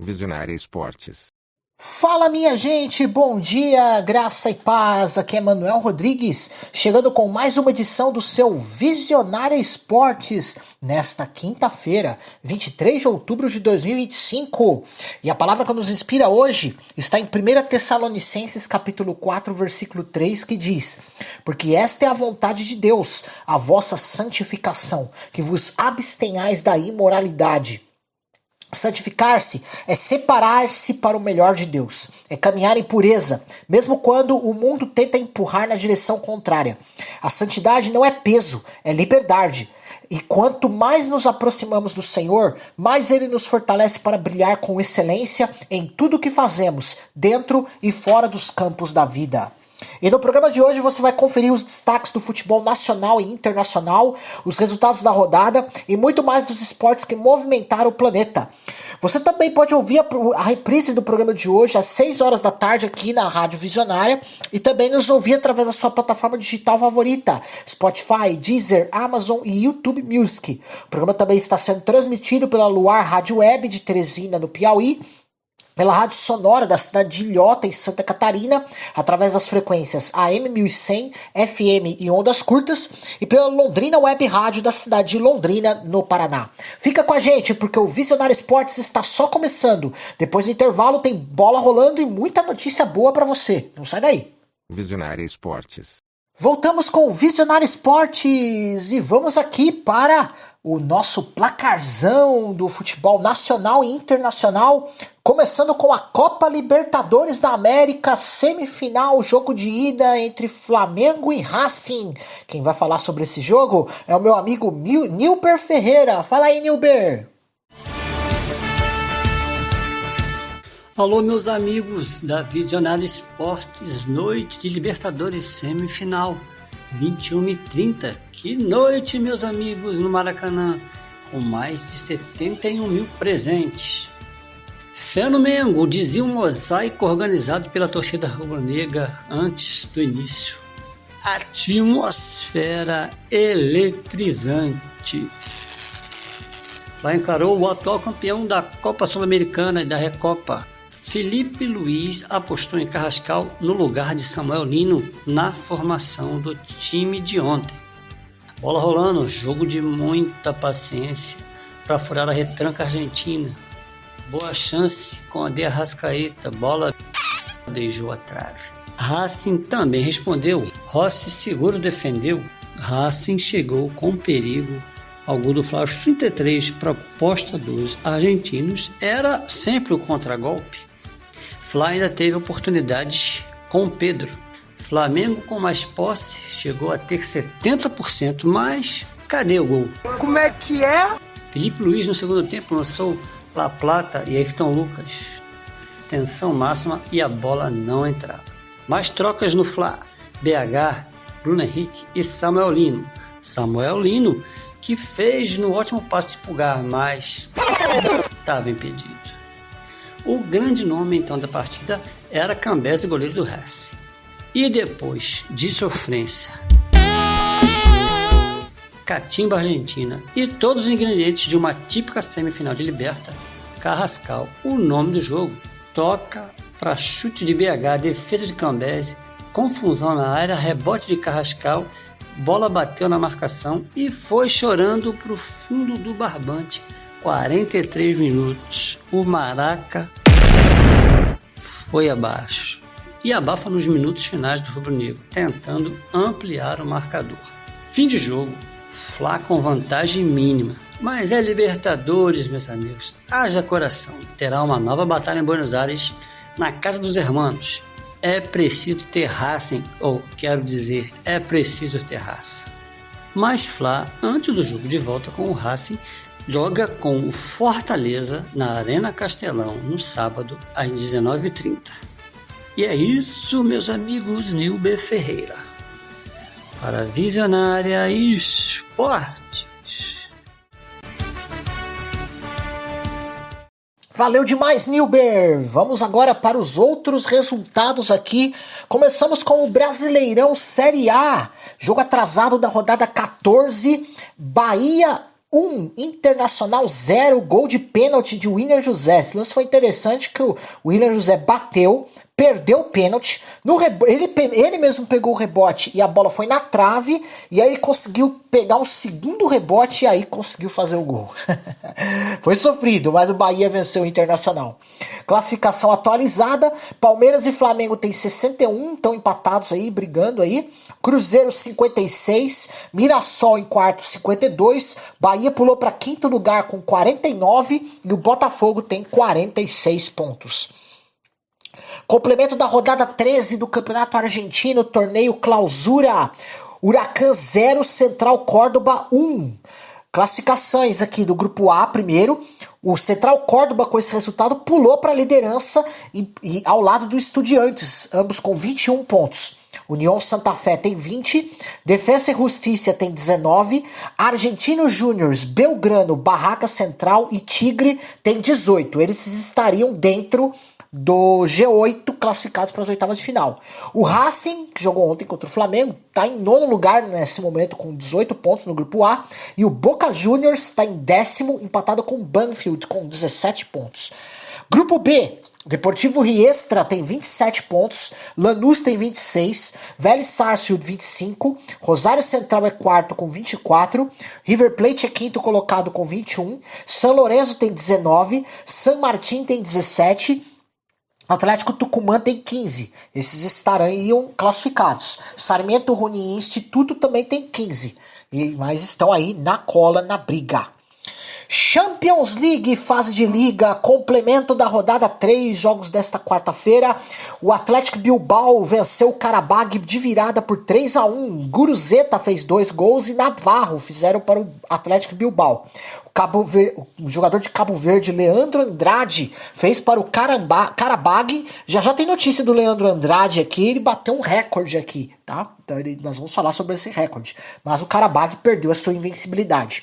Visionária Esportes. Fala minha gente, bom dia, graça e paz, aqui é Manuel Rodrigues, chegando com mais uma edição do seu Visionária Esportes, nesta quinta-feira, 23 de outubro de 2025. E a palavra que nos inspira hoje está em 1 Tessalonicenses capítulo 4, versículo 3, que diz: porque esta é a vontade de Deus, a vossa santificação, que vos abstenhais da imoralidade. Santificar-se é separar-se para o melhor de Deus, é caminhar em pureza, mesmo quando o mundo tenta empurrar na direção contrária. A santidade não é peso, é liberdade. E quanto mais nos aproximamos do Senhor, mais Ele nos fortalece para brilhar com excelência em tudo o que fazemos, dentro e fora dos campos da vida. E no programa de hoje você vai conferir os destaques do futebol nacional e internacional, os resultados da rodada e muito mais dos esportes que movimentaram o planeta. Você também pode ouvir a reprise do programa de hoje às 6 horas da tarde aqui na Rádio Visionária e também nos ouvir através da sua plataforma digital favorita, Spotify, Deezer, Amazon e YouTube Music. O programa também está sendo transmitido pela Luar Rádio Web de Teresina, no Piauí, pela Rádio Sonora da cidade de Ilhota, em Santa Catarina, através das frequências AM 1100, FM e ondas curtas, e pela Londrina Web Rádio da cidade de Londrina, no Paraná. Fica com a gente, porque o Visionário Esportes está só começando. Depois do intervalo tem bola rolando e muita notícia boa para você. Não sai daí. Visionária Esportes. Voltamos com o Visionário Esportes e vamos aqui para o nosso placarzão do futebol nacional e internacional, começando com a Copa Libertadores da América, semifinal, jogo de ida entre Flamengo e Racing. Quem vai falar sobre esse jogo é o meu amigo Nilber Ferreira. Fala aí, Nilber! Alô, meus amigos da Visionária Esportes, noite de Libertadores semifinal, 21h30. Que noite, meus amigos, no Maracanã, com mais de 71 mil presentes. Fé no Mengo, dizia um mosaico organizado pela torcida rubro-negra antes do início. Atmosfera eletrizante. Lá encarou o atual campeão da Copa Sul-Americana e da Recopa. Felipe Luiz apostou em Carrascal no lugar de Samuel Lino na formação do time de ontem. Bola rolando, jogo de muita paciência para furar a retranca argentina. Boa chance com a de Arrascaeta, bola beijou a trave. Racing também respondeu, Rossi seguro defendeu. Racing chegou com perigo ao gol do Flávio 33, proposta dos argentinos era sempre o contragolpe. Fla ainda teve oportunidades com o Pedro. Flamengo com mais posse chegou a ter 70%, mas cadê o gol? Como é que é? Felipe Luiz no segundo tempo lançou La Plata e Ayrton Lucas. Tensão máxima e a bola não entrava. Mais trocas no Fla. BH, Bruno Henrique e Samuel Lino. Samuel Lino que fez no ótimo passe de Pulgar, mas estava impedido. O grande nome então da partida era Cambese, goleiro do Racing. E depois de sofrência, catimba argentina e todos os ingredientes de uma típica semifinal de Liberta, Carrascal, o nome do jogo, toca para chute de BH, defesa de Cambese, confusão na área, rebote de Carrascal, bola bateu na marcação e foi chorando para o fundo do barbante. 43 minutos, o Maraca foi abaixo. E abafa nos minutos finais do rubro-negro, tentando ampliar o marcador. Fim de jogo, Fla com vantagem mínima. Mas é Libertadores, meus amigos. Haja coração. Terá uma nova batalha em Buenos Aires, na casa dos hermanos. É preciso ter Racing, ou quero dizer, é preciso ter raça. Mas Fla, antes do jogo de volta com o Racing, joga com o Fortaleza na Arena Castelão no sábado às 19h30. E é isso, meus amigos, Nilber Ferreira. Para Visionária Esportes. Valeu demais, Nilber! Vamos agora para os outros resultados aqui. Começamos com o Brasileirão Série A. Jogo atrasado da rodada 14. Bahia Internacional 0, gol de pênalti de William José. Esse lance foi interessante que o William José bateu, perdeu o pênalti, ele mesmo pegou o rebote e a bola foi na trave, e aí ele conseguiu pegar um segundo rebote e aí conseguiu fazer o gol. Foi sofrido, mas o Bahia venceu o Internacional. Classificação atualizada, Palmeiras e Flamengo tem 61, estão empatados aí, brigando aí. Cruzeiro 56, Mirassol em quarto 52, Bahia pulou para quinto lugar com 49 e o Botafogo tem 46 pontos. Complemento da rodada 13 do Campeonato Argentino, torneio Clausura. Huracan 0, Central Córdoba 1. Classificações aqui do grupo A primeiro. O Central Córdoba, com esse resultado, pulou para a liderança e ao lado do Estudiantes, ambos com 21 pontos. União Santa Fé tem 20, Defensa e Justiça tem 19, Argentinos Júniors, Belgrano, Barraca Central e Tigre tem 18. Eles estariam dentro do G8 classificados para as oitavas de final. O Racing, que jogou ontem contra o Flamengo, está em nono lugar nesse momento com 18 pontos no grupo A, e o Boca Juniors está em décimo, empatado com o Banfield com 17 pontos. Grupo B, Deportivo Riestra tem 27 pontos, Lanús tem 26, Vélez Sarsfield 25, Rosário Central é quarto com 24, River Plate é quinto colocado com 21, São Lourenço tem 19, San Martín tem 17, Atlético Tucumã tem 15. Esses estariam classificados. Sarmiento, Junín e Instituto também tem 15. Mas estão aí na cola, na briga. Champions League, fase de liga, complemento da rodada 3, jogos desta quarta-feira. O Atlético Bilbao venceu o Karabag de virada por 3-1. Guruzeta fez 2 gols e Navarro fizeram para o Atlético Bilbao. O jogador de Cabo Verde, Leandro Andrade, fez para o Karabag. Já tem notícia do Leandro Andrade aqui, ele bateu um recorde aqui, tá? Então nós vamos falar sobre esse recorde. Mas o Karabag perdeu a sua invencibilidade.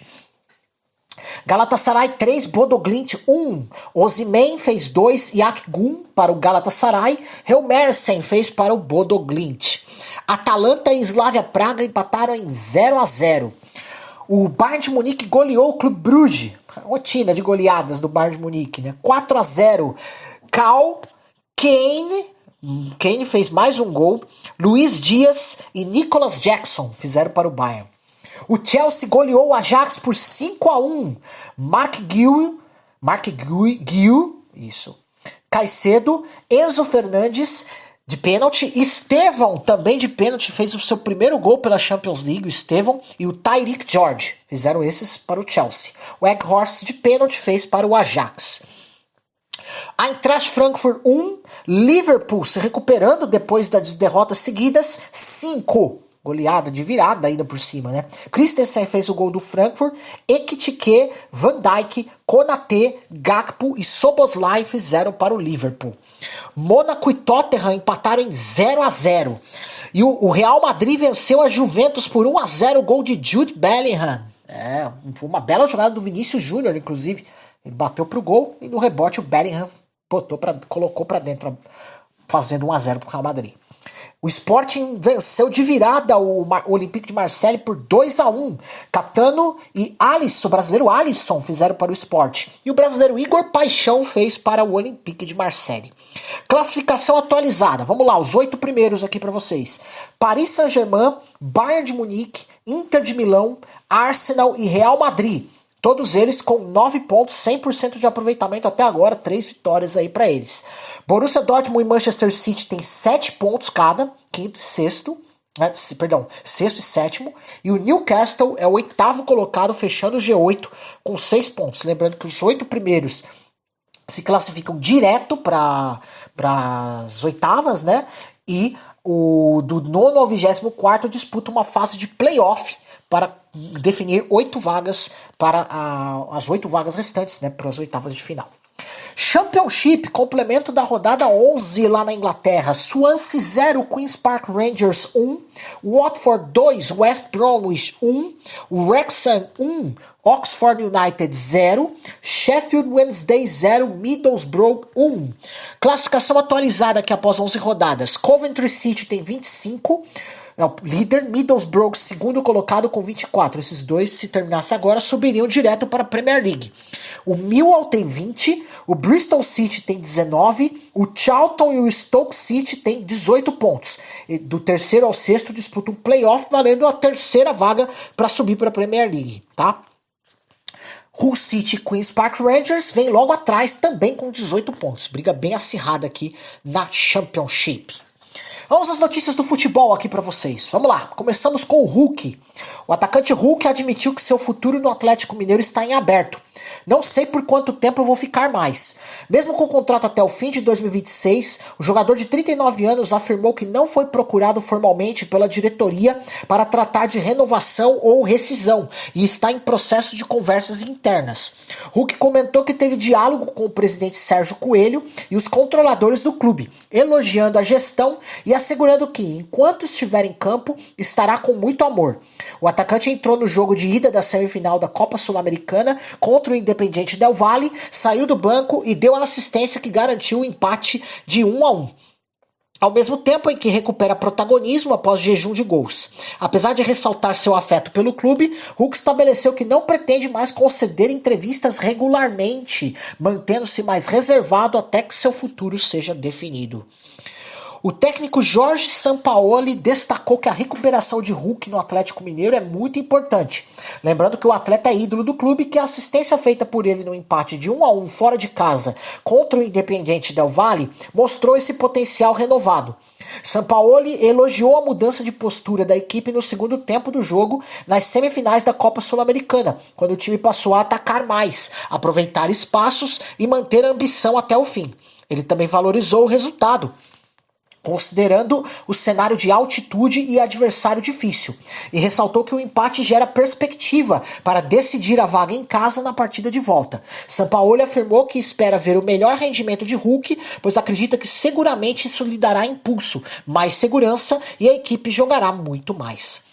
Galatasaray 3, Bodoglint 1. Osimhen fez 2, Yakgun para o Galatasaray. Helmersen fez para o Bodoglint. Atalanta e Slavia Praga empataram em 0-0. O Bayern de Munique goleou o Clube Brugge. Rotina de goleadas do Bayern de Munique, né? 4-0. Kane fez mais um gol. Luiz Dias e Nicolas Jackson fizeram para o Bayern. O Chelsea goleou o Ajax por 5-1. Mark Guiu, isso. Caicedo, Enzo Fernandes de pênalti, Estevão também de pênalti, fez o seu primeiro gol pela Champions League, o Estevão, e o Tyreek George fizeram esses para o Chelsea. O Weghorst de pênalti fez para o Ajax. Eintracht Frankfurt 1, Liverpool se recuperando depois das derrotas seguidas, 5. Goleada de virada ainda por cima, né? Christensen fez o gol do Frankfurt, Ekitike, Van Dijk, Konaté, Gakpo e Szoboszlai fizeram para o Liverpool. Mônaco e Tottenham empataram em 0-0. E o Real Madrid venceu a Juventus por 1-0, gol de Jude Bellingham. Foi uma bela jogada do Vinícius Júnior, inclusive. Ele bateu pro gol e no rebote o Bellingham colocou para dentro, fazendo 1-0 pro Real Madrid. O Sporting venceu de virada o Olympique de Marseille por 2-1. Catano e Alisson, o brasileiro Alisson, fizeram para o Sport. E o brasileiro Igor Paixão fez para o Olympique de Marseille. Classificação atualizada. Vamos lá, os 8 primeiros aqui para vocês. Paris Saint-Germain, Bayern de Munique, Inter de Milão, Arsenal e Real Madrid. Todos eles com 9 pontos, 100% de aproveitamento até agora, 3 vitórias aí para eles. Borussia Dortmund e Manchester City tem 7 pontos cada, quinto e sexto, sexto e sétimo. E o Newcastle é o 8º colocado, fechando o G8 com 6 pontos. Lembrando que os 8 primeiros se classificam direto para as oitavas, né? E o do 9º ao 24º disputa uma fase de playoff para definir 8 vagas para as 8 vagas restantes, né, para as oitavas de final. Championship, complemento da rodada 11 lá na Inglaterra. Swansea 0, Queen's Park Rangers 1, Watford 2, West Bromwich 1, Wrexham 1, Oxford United 0, Sheffield Wednesday 0, Middlesbrough 1. Classificação atualizada aqui após 11 rodadas. Coventry City tem 25, é o líder, Middlesbrough segundo colocado com 24. Esses dois, se terminasse agora, subiriam direto para a Premier League. O Millwall tem 20, o Bristol City tem 19, o Charlton e o Stoke City tem 18 pontos. E do terceiro ao sexto disputam um playoff valendo a terceira vaga para subir para a Premier League, tá? Hull City e Queen's Park Rangers vem logo atrás também com 18 pontos. Briga bem acirrada aqui na Championship. Vamos às notícias do futebol aqui pra vocês. Vamos lá, começamos com o Hulk. O atacante Hulk admitiu que seu futuro no Atlético Mineiro está em aberto. Não sei por quanto tempo eu vou ficar mais. Mesmo com o contrato até o fim de 2026, o jogador de 39 anos afirmou que não foi procurado formalmente pela diretoria para tratar de renovação ou rescisão e está em processo de conversas internas. Hulk comentou que teve diálogo com o presidente Sérgio Coelho e os controladores do clube, elogiando a gestão e assegurando que, enquanto estiver em campo, estará com muito amor. O atacante entrou no jogo de ida da semifinal da Copa Sul-Americana contra o Independiente Del Valle, saiu do banco e deu a assistência que garantiu o empate de 1-1. Ao mesmo tempo em que recupera protagonismo após jejum de gols. Apesar de ressaltar seu afeto pelo clube, Hulk estabeleceu que não pretende mais conceder entrevistas regularmente, mantendo-se mais reservado até que seu futuro seja definido. O técnico Jorge Sampaoli destacou que a recuperação de Hulk no Atlético Mineiro é muito importante. Lembrando que o atleta é ídolo do clube e que a assistência feita por ele no empate de 1-1 fora de casa contra o Independiente Del Valle mostrou esse potencial renovado. Sampaoli elogiou a mudança de postura da equipe no segundo tempo do jogo nas semifinais da Copa Sul-Americana, quando o time passou a atacar mais, aproveitar espaços e manter a ambição até o fim. Ele também valorizou o resultado, considerando o cenário de altitude e adversário difícil, e ressaltou que o empate gera perspectiva para decidir a vaga em casa na partida de volta. Sampaoli afirmou que espera ver o melhor rendimento de Hulk, pois acredita que seguramente isso lhe dará impulso, mais segurança e a equipe jogará muito mais.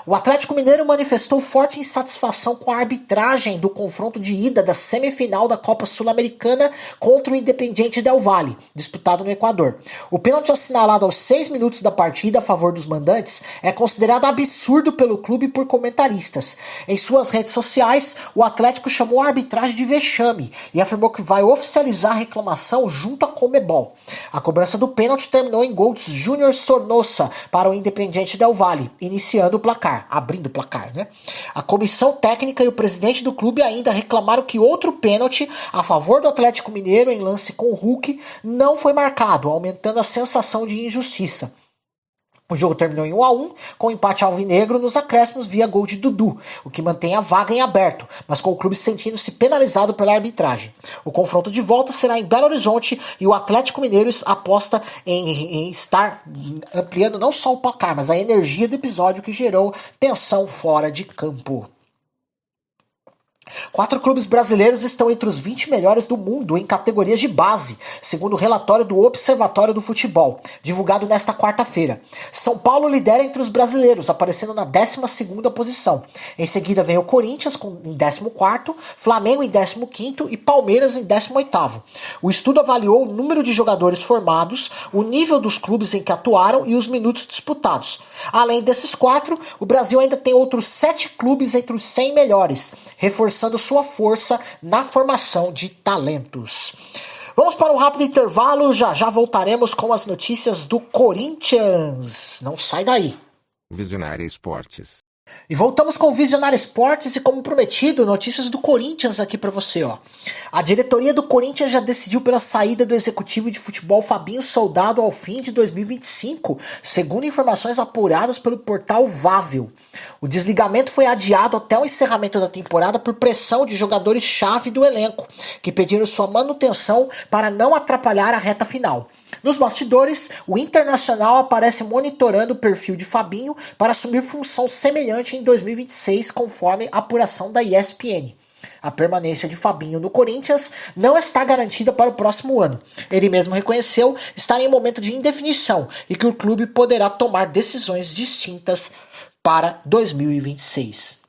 O Atlético Mineiro manifestou forte insatisfação com a arbitragem do confronto de ida da semifinal da Copa Sul-Americana contra o Independiente Del Valle, disputado no Equador. O pênalti assinalado aos 6 minutos da partida a favor dos mandantes é considerado absurdo pelo clube por comentaristas. Em suas redes sociais, o Atlético chamou a arbitragem de vexame e afirmou que vai oficializar a reclamação junto à Conmebol. A cobrança do pênalti terminou em gol de Júnior Sornosa para o Independiente Del Valle, iniciando o abrindo o placar, né? A comissão técnica e o presidente do clube ainda reclamaram que outro pênalti a favor do Atlético Mineiro em lance com o Hulk não foi marcado, aumentando a sensação de injustiça. O jogo terminou em 1-1, com o empate alvinegro nos acréscimos via gol de Dudu, o que mantém a vaga em aberto, mas com o clube sentindo-se penalizado pela arbitragem. O confronto de volta será em Belo Horizonte e o Atlético Mineiro aposta em estar ampliando não só o placar, mas a energia do episódio que gerou tensão fora de campo. 4 clubes brasileiros estão entre os 20 melhores do mundo em categorias de base, segundo o relatório do Observatório do Futebol, divulgado nesta quarta-feira. São Paulo lidera entre os brasileiros, aparecendo na 12ª posição. Em seguida vem o Corinthians em 14º, Flamengo em 15º e Palmeiras em 18º. O estudo avaliou o número de jogadores formados, o nível dos clubes em que atuaram e os minutos disputados. Além desses 4, o Brasil ainda tem outros 7 clubes entre os 100 melhores, reforçando sua força na formação de talentos. Vamos para um rápido intervalo, já voltaremos com as notícias do Corinthians. Não sai daí. Visionária Esportes. E voltamos com o Visionário Esportes e, como prometido, notícias do Corinthians aqui pra você, ó. A diretoria do Corinthians já decidiu pela saída do executivo de futebol Fabinho Soldado ao fim de 2025, segundo informações apuradas pelo portal Vável. O desligamento foi adiado até o encerramento da temporada por pressão de jogadores-chave do elenco, que pediram sua manutenção para não atrapalhar a reta final. Nos bastidores, o Internacional aparece monitorando o perfil de Fabinho para assumir função semelhante em 2026, conforme a apuração da ESPN. A permanência de Fabinho no Corinthians não está garantida para o próximo ano. Ele mesmo reconheceu estar em momento de indefinição e que o clube poderá tomar decisões distintas para 2026.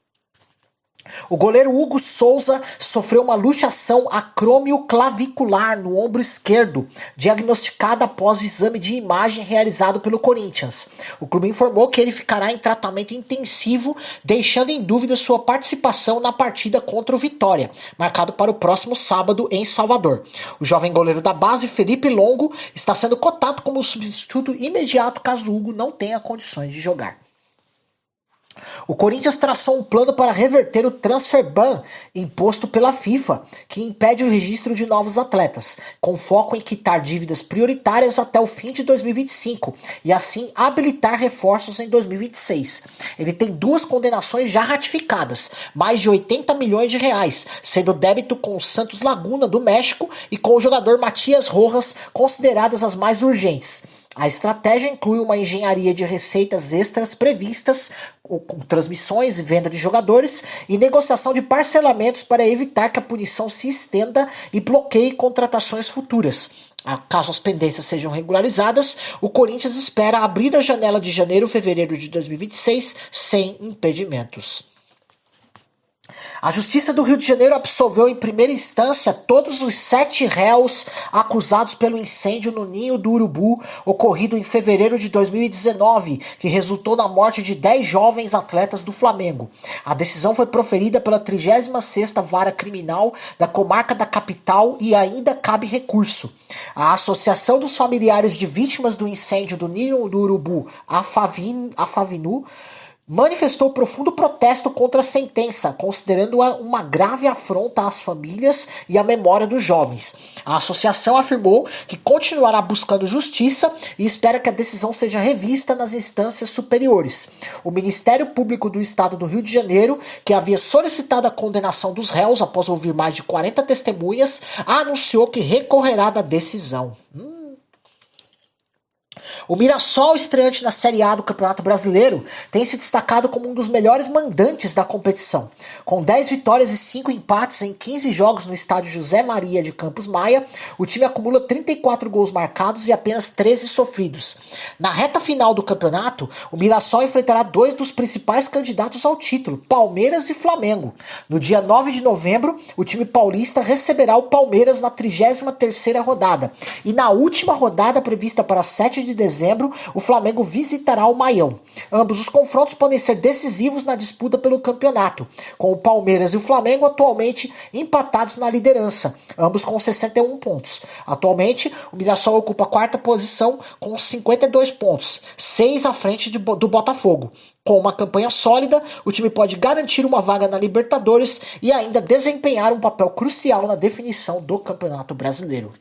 O goleiro Hugo Souza sofreu uma luxação acromioclavicular no ombro esquerdo, diagnosticada após exame de imagem realizado pelo Corinthians. O clube informou que ele ficará em tratamento intensivo, deixando em dúvida sua participação na partida contra o Vitória, marcado para o próximo sábado em Salvador. O jovem goleiro da base, Felipe Longo, está sendo cotado como substituto imediato caso Hugo não tenha condições de jogar. O Corinthians traçou um plano para reverter o transfer ban imposto pela FIFA, que impede o registro de novos atletas, com foco em quitar dívidas prioritárias até o fim de 2025 e assim habilitar reforços em 2026. Ele tem 2 condenações já ratificadas, mais de 80 milhões de reais, sendo débito com o Santos Laguna do México e com o jogador Matias Rojas, consideradas as mais urgentes. A estratégia inclui uma engenharia de receitas extras previstas, com transmissões e venda de jogadores, e negociação de parcelamentos para evitar que a punição se estenda e bloqueie contratações futuras. Caso as pendências sejam regularizadas, o Corinthians espera abrir a janela de janeiro-fevereiro de 2026 sem impedimentos. A Justiça do Rio de Janeiro absolveu em primeira instância todos os 7 réus acusados pelo incêndio no Ninho do Urubu, ocorrido em fevereiro de 2019, que resultou na morte de 10 jovens atletas do Flamengo. A decisão foi proferida pela 36ª Vara Criminal da Comarca da Capital e ainda cabe recurso. A Associação dos Familiares de Vítimas do Incêndio do Ninho do Urubu, a Favinu, manifestou profundo protesto contra a sentença, considerando-a uma grave afronta às famílias e à memória dos jovens. A associação afirmou que continuará buscando justiça e espera que a decisão seja revista nas instâncias superiores. O Ministério Público do Estado do Rio de Janeiro, que havia solicitado a condenação dos réus após ouvir mais de 40 testemunhas, anunciou que recorrerá da decisão. O Mirassol, estreante na Série A do Campeonato Brasileiro, tem se destacado como um dos melhores mandantes da competição. Com 10 vitórias e 5 empates em 15 jogos no estádio José Maria de Campos Maia, o time acumula 34 gols marcados e apenas 13 sofridos. Na reta final do campeonato, o Mirassol enfrentará 2 dos principais candidatos ao título, Palmeiras e Flamengo. No dia 9 de novembro, o time paulista receberá o Palmeiras na 33ª rodada. E na última rodada, prevista para 7 de dezembro, o Flamengo visitará o Maião. Ambos os confrontos podem ser decisivos na disputa pelo campeonato, com o Palmeiras e o Flamengo atualmente empatados na liderança, ambos com 61 pontos. Atualmente, o Mirassol ocupa a 4ª posição com 52 pontos, 6 à frente do Botafogo. Com uma campanha sólida, o time pode garantir uma vaga na Libertadores e ainda desempenhar um papel crucial na definição do Campeonato Brasileiro.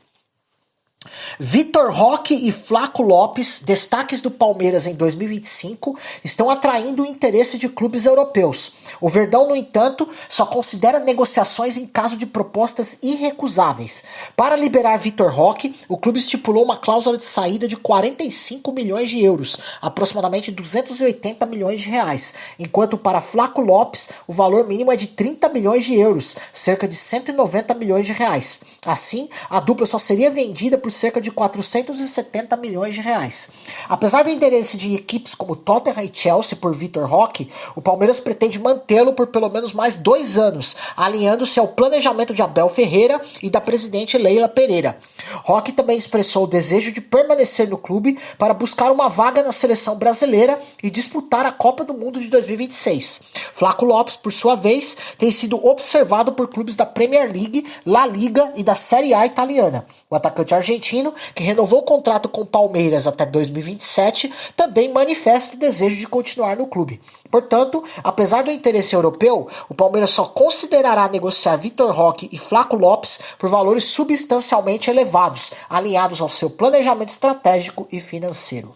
Vitor Roque e Flaco Lopes, destaques do Palmeiras em 2025, estão atraindo o interesse de clubes europeus. O Verdão, no entanto, só considera negociações em caso de propostas irrecusáveis. Para liberar Vitor Roque, o clube estipulou uma cláusula de saída de 45 milhões de euros, aproximadamente 280 milhões de reais, enquanto para Flaco Lopes o valor mínimo é de 30 milhões de euros, cerca de 190 milhões de reais. Assim, a dupla só seria vendida por cerca de 470 milhões de reais. Apesar do interesse de equipes como Tottenham e Chelsea por Vitor Roque, o Palmeiras pretende mantê-lo por pelo menos mais 2 anos, alinhando-se ao planejamento de Abel Ferreira e da presidente Leila Pereira. Roque também expressou o desejo de permanecer no clube para buscar uma vaga na seleção brasileira e disputar a Copa do Mundo de 2026. Flaco Lopes, por sua vez, tem sido observado por clubes da Premier League, La Liga e da Série A italiana. O atacante argentino, que renovou o contrato com o Palmeiras até 2027, também manifesta o desejo de continuar no clube. Portanto, apesar do interesse europeu, o Palmeiras só considerará negociar Vitor Roque e Flaco Lopes por valores substancialmente elevados, alinhados ao seu planejamento estratégico e financeiro.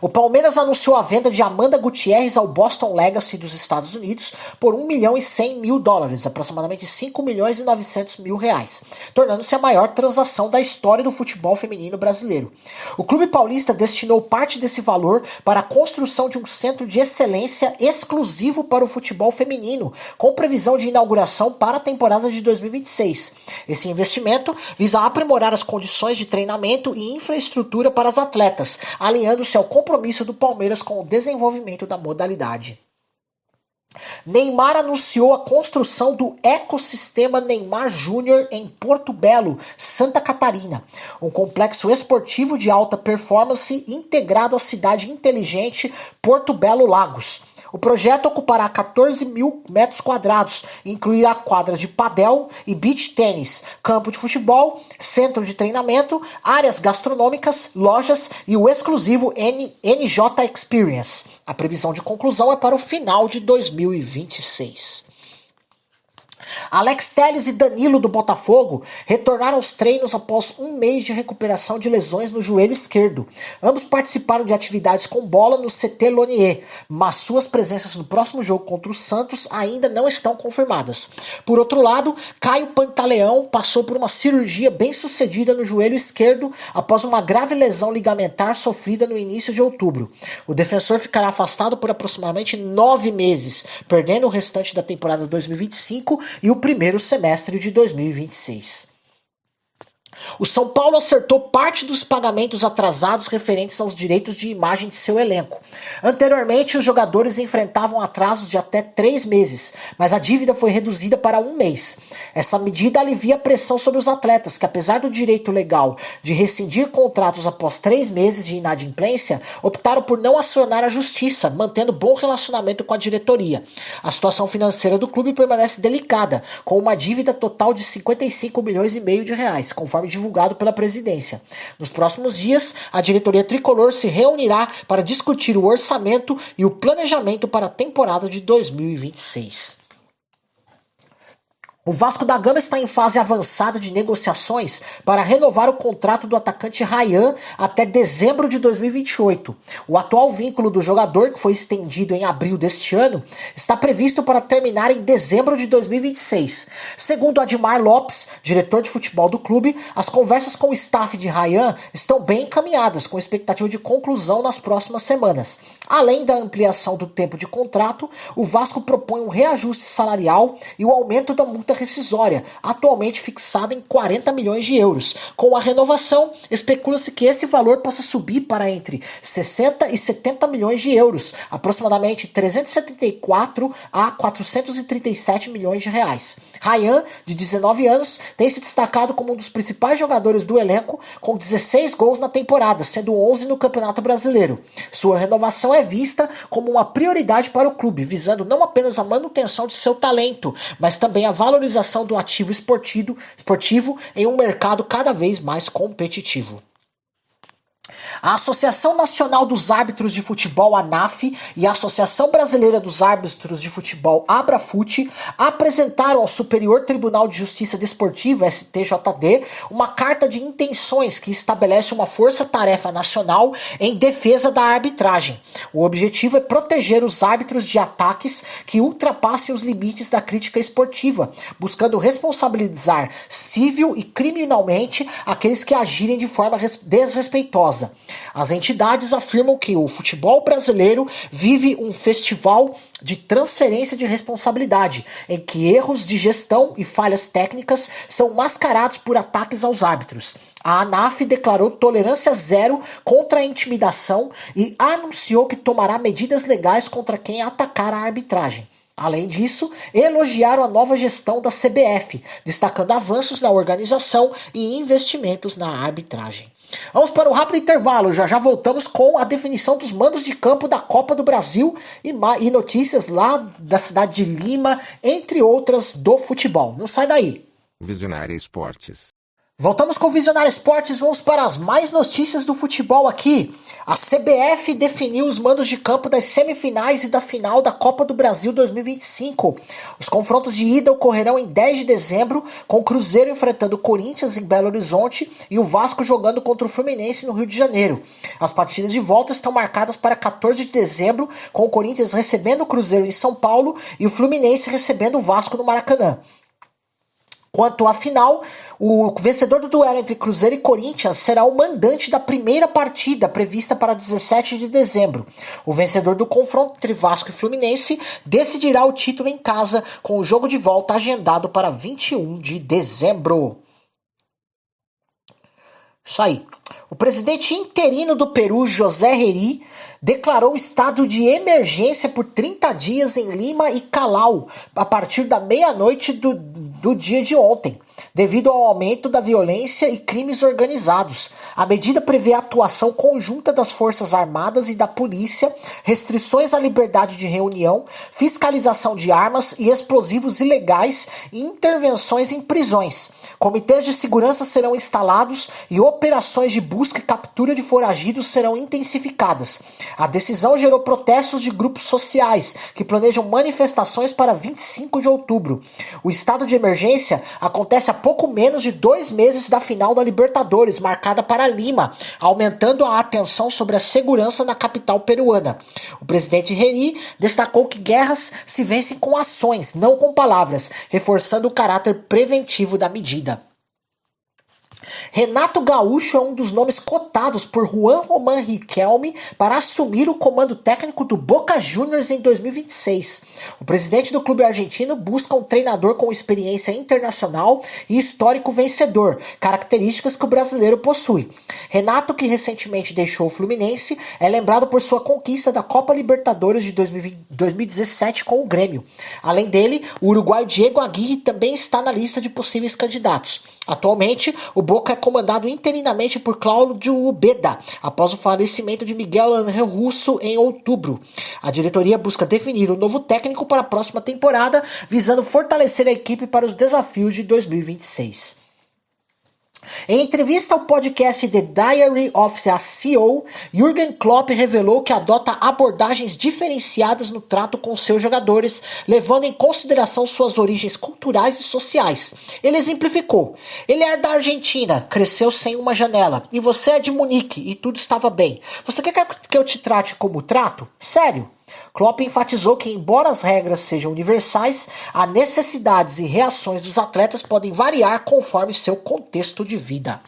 O Palmeiras anunciou a venda de Amanda Gutierrez ao Boston Legacy dos Estados Unidos por $1.100.000, aproximadamente 5 milhões e 900 mil reais, tornando-se a maior transação da história do futebol feminino brasileiro. O clube paulista destinou parte desse valor para a construção de um centro de excelência exclusivo para o futebol feminino, com previsão de inauguração para a temporada de 2026. Esse investimento visa aprimorar as condições de treinamento e infraestrutura para as atletas, alinhando-se ao compromisso do Palmeiras com o desenvolvimento da modalidade. Neymar anunciou a construção do ecossistema Neymar Júnior em Porto Belo, Santa Catarina, um complexo esportivo de alta performance integrado à cidade inteligente Porto Belo Lagos. O projeto ocupará 14 mil metros quadrados e incluirá quadra de padel e beach tênis, campo de futebol, centro de treinamento, áreas gastronômicas, lojas e o exclusivo NJ Experience. A previsão de conclusão é para o final de 2026. Alex Telles e Danilo do Botafogo retornaram aos treinos após um mês de recuperação de lesões no joelho esquerdo. Ambos participaram de atividades com bola no CT Lonier, mas suas presenças no próximo jogo contra o Santos ainda não estão confirmadas. Por outro lado, Caio Pantaleão passou por uma cirurgia bem sucedida no joelho esquerdo após uma grave lesão ligamentar sofrida no início de outubro. O defensor ficará afastado por aproximadamente 9 meses, perdendo o restante da temporada 2025 e o primeiro semestre de 2026. O São Paulo acertou parte dos pagamentos atrasados referentes aos direitos de imagem de seu elenco. Anteriormente, os jogadores enfrentavam atrasos de até 3 meses, mas a dívida foi reduzida para 1 mês. Essa medida alivia a pressão sobre os atletas, que apesar do direito legal de rescindir contratos após 3 meses de inadimplência, optaram por não acionar a justiça, mantendo bom relacionamento com a diretoria. A situação financeira do clube permanece delicada, com uma dívida total de 55 milhões e meio de reais, conforme divulgado pela presidência. Nos próximos dias, a diretoria tricolor se reunirá para discutir o orçamento e o planejamento para a temporada de 2026. O Vasco da Gama está em fase avançada de negociações para renovar o contrato do atacante Ryan até dezembro de 2028. O atual vínculo do jogador, que foi estendido em abril deste ano, está previsto para terminar em dezembro de 2026. Segundo Admar Lopes, diretor de futebol do clube, as conversas com o staff de Ryan estão bem encaminhadas, com expectativa de conclusão nas próximas semanas. Além da ampliação do tempo de contrato, o Vasco propõe um reajuste salarial e o aumento da multa rescisória, atualmente fixada em 40 milhões de euros. Com a renovação, especula-se que esse valor possa subir para entre 60 e 70 milhões de euros, aproximadamente 374 a 437 milhões de reais. Ryan, de 19 anos, tem se destacado como um dos principais jogadores do elenco, com 16 gols na temporada, sendo 11 no Campeonato Brasileiro. Sua renovação é vista como uma prioridade para o clube, visando não apenas a manutenção de seu talento, mas também a valorização do ativo esportivo em um mercado cada vez mais competitivo. A Associação Nacional dos Árbitros de Futebol, ANAF, e a Associação Brasileira dos Árbitros de Futebol, ABRAFUT, apresentaram ao Superior Tribunal de Justiça Desportiva, STJD, uma carta de intenções que estabelece uma força-tarefa nacional em defesa da arbitragem. O objetivo é proteger os árbitros de ataques que ultrapassem os limites da crítica esportiva, buscando responsabilizar civil e criminalmente aqueles que agirem de forma desrespeitosa. As entidades afirmam que o futebol brasileiro vive um festival de transferência de responsabilidade, em que erros de gestão e falhas técnicas são mascarados por ataques aos árbitros. A ANAF declarou tolerância zero contra a intimidação e anunciou que tomará medidas legais contra quem atacar a arbitragem. Além disso, elogiaram a nova gestão da CBF, destacando avanços na organização e investimentos na arbitragem. Vamos para um rápido intervalo, já voltamos com a definição dos mandos de campo da Copa do Brasil e notícias lá da cidade de Lima, entre outras do futebol. Não sai daí. Visionária Esportes. Voltamos com o Visionário Esportes, vamos para as mais notícias do futebol aqui. A CBF definiu os mandos de campo das semifinais e da final da Copa do Brasil 2025. Os confrontos de ida ocorrerão em 10 de dezembro, com o Cruzeiro enfrentando o Corinthians em Belo Horizonte e o Vasco jogando contra o Fluminense no Rio de Janeiro. As partidas de volta estão marcadas para 14 de dezembro, com o Corinthians recebendo o Cruzeiro em São Paulo e o Fluminense recebendo o Vasco no Maracanã. Quanto à final, o vencedor do duelo entre Cruzeiro e Corinthians será o mandante da primeira partida, prevista para 17 de dezembro. O vencedor do confronto entre Vasco e Fluminense decidirá o título em casa, com o jogo de volta agendado para 21 de dezembro. Isso aí. O presidente interino do Peru, José Reri, declarou estado de emergência por 30 dias em Lima e Callao, a partir da meia-noite do dia de ontem, devido ao aumento da violência e crimes organizados. A medida prevê a atuação conjunta das Forças Armadas e da polícia, restrições à liberdade de reunião, fiscalização de armas e explosivos ilegais e intervenções em prisões. Comitês de segurança serão instalados e operações de busca e captura de foragidos serão intensificadas. A decisão gerou protestos de grupos sociais que planejam manifestações para 25 de outubro. O estado de emergência acontece há pouco menos de 2 meses da final da Libertadores, marcada para Lima, aumentando a atenção sobre a segurança na capital peruana. O presidente Reri destacou que guerras se vencem com ações, não com palavras, reforçando o caráter preventivo da medida. Renato Gaúcho é um dos nomes cotados por Juan Román Riquelme para assumir o comando técnico do Boca Juniors em 2026. O presidente do clube argentino busca um treinador com experiência internacional e histórico vencedor, características que o brasileiro possui. Renato, que recentemente deixou o Fluminense, é lembrado por sua conquista da Copa Libertadores de 2017 com o Grêmio. Além dele, o uruguaio Diego Aguirre também está na lista de possíveis candidatos. Atualmente, o Boca é comandado interinamente por Cláudio Ubeda, após o falecimento de Miguel Ángel Russo em outubro. A diretoria busca definir o novo técnico para a próxima temporada, visando fortalecer a equipe para os desafios de 2026. Em entrevista ao podcast The Diary of a CEO, Jürgen Klopp revelou que adota abordagens diferenciadas no trato com seus jogadores, levando em consideração suas origens culturais e sociais. Ele exemplificou: ele é da Argentina, cresceu sem uma janela, e você é de Munique, e tudo estava bem. Você quer que eu te trate como trato? Sério? Klopp enfatizou que, embora as regras sejam universais, as necessidades e reações dos atletas podem variar conforme seu contexto de vida.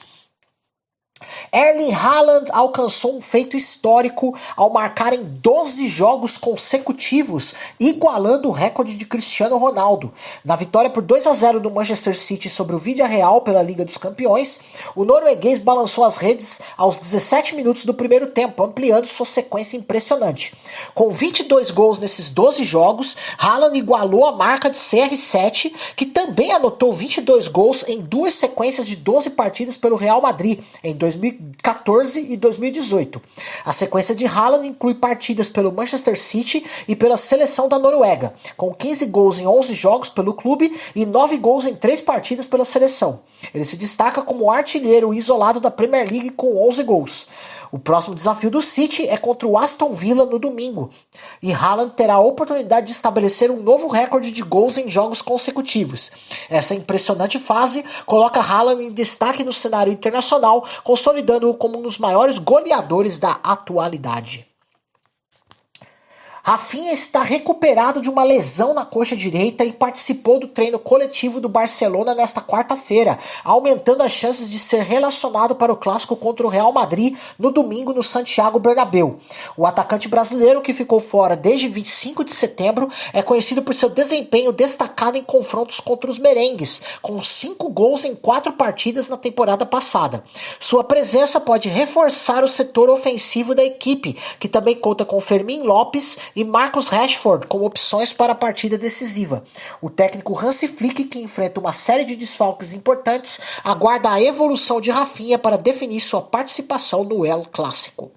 Erling Haaland alcançou um feito histórico ao marcar em 12 jogos consecutivos, igualando o recorde de Cristiano Ronaldo. Na vitória por 2-0 do Manchester City sobre o Villarreal pela Liga dos Campeões, o norueguês balançou as redes aos 17 minutos do primeiro tempo, ampliando sua sequência impressionante. Com 22 gols nesses 12 jogos, Haaland igualou a marca de CR7, que também anotou 22 gols em 2 sequências de 12 partidas pelo Real Madrid, em 2014 e 2018. A sequência de Haaland inclui partidas pelo Manchester City e pela seleção da Noruega, com 15 gols em 11 jogos pelo clube e 9 gols em 3 partidas pela seleção. Ele se destaca como artilheiro isolado da Premier League com 11 gols. O próximo desafio do City é contra o Aston Villa no domingo, e Haaland terá a oportunidade de estabelecer um novo recorde de gols em jogos consecutivos. Essa impressionante fase coloca Haaland em destaque no cenário internacional, consolidando-o como um dos maiores goleadores da atualidade. Rafinha está recuperado de uma lesão na coxa direita e participou do treino coletivo do Barcelona nesta quarta-feira, aumentando as chances de ser relacionado para o clássico contra o Real Madrid no domingo no Santiago Bernabéu. O atacante brasileiro, que ficou fora desde 25 de setembro, é conhecido por seu desempenho destacado em confrontos contra os merengues, com 5 gols em 4 partidas na temporada passada. Sua presença pode reforçar o setor ofensivo da equipe, que também conta com Fermín Lopes e Marcus Rashford como opções para a partida decisiva. O técnico Hansi Flick, que enfrenta uma série de desfalques importantes, aguarda a evolução de Rafinha para definir sua participação no El Clásico.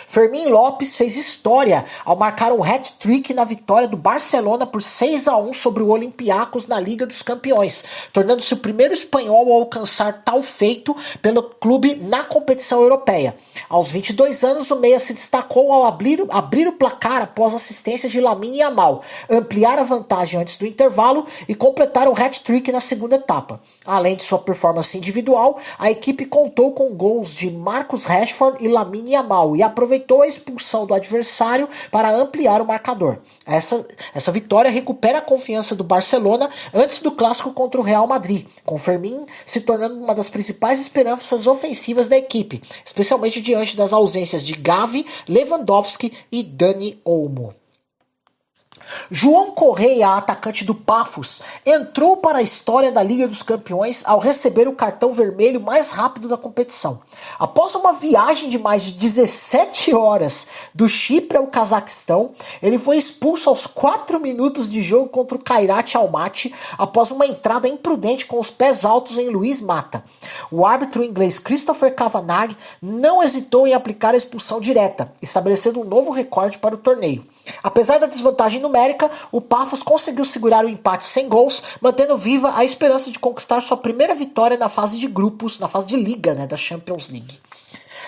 Fermín Lopes fez história ao marcar um hat-trick na vitória do Barcelona por 6-1 sobre o Olympiacos na Liga dos Campeões, tornando-se o primeiro espanhol a alcançar tal feito pelo clube na competição europeia. Aos 22 anos, o meia se destacou ao abrir o placar após assistência de Lamine Yamal, ampliar a vantagem antes do intervalo e completar o hat-trick na segunda etapa. Além de sua performance individual, a equipe contou com gols de Marcus Rashford e Lamine Yamal e aproveitou a expulsão do adversário para ampliar o marcador. Essa vitória recupera a confiança do Barcelona antes do clássico contra o Real Madrid, com Fermín se tornando uma das principais esperanças ofensivas da equipe, especialmente diante das ausências de Gavi, Lewandowski e Dani Olmo. João Correia, atacante do Paphos, entrou para a história da Liga dos Campeões ao receber o cartão vermelho mais rápido da competição. Após uma viagem de mais de 17 horas do Chipre ao Cazaquistão, ele foi expulso aos 4 minutos de jogo contra o Kairat Almaty após uma entrada imprudente com os pés altos em Luiz Mata. O árbitro inglês Christopher Kavanagh não hesitou em aplicar a expulsão direta, estabelecendo um novo recorde para o torneio. Apesar da desvantagem numérica, o Paphos conseguiu segurar o empate sem gols, mantendo viva a esperança de conquistar sua primeira vitória na fase de grupos, na fase de liga, da Champions League.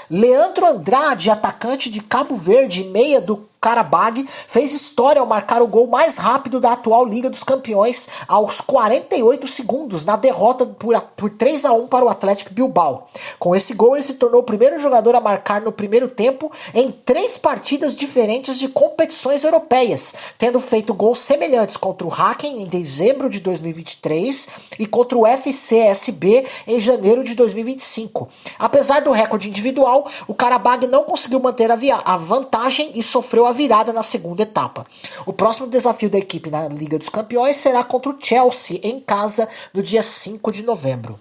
Leandro Andrade, atacante de Cabo Verde e meia do Qarabag, fez história ao marcar o gol mais rápido da atual Liga dos Campeões aos 48 segundos na derrota por 3-1 para o Athletic Bilbao. Com esse gol, ele se tornou o primeiro jogador a marcar no primeiro tempo em 3 partidas diferentes de competições europeias, tendo feito gols semelhantes contra o Haken em dezembro de 2023 e contra o FCSB em janeiro de 2025. Apesar do recorde individual, o Qarabag não conseguiu manter a vantagem e sofreu a virada na segunda etapa. O próximo desafio da equipe na Liga dos Campeões será contra o Chelsea, em casa, no dia 5 de novembro.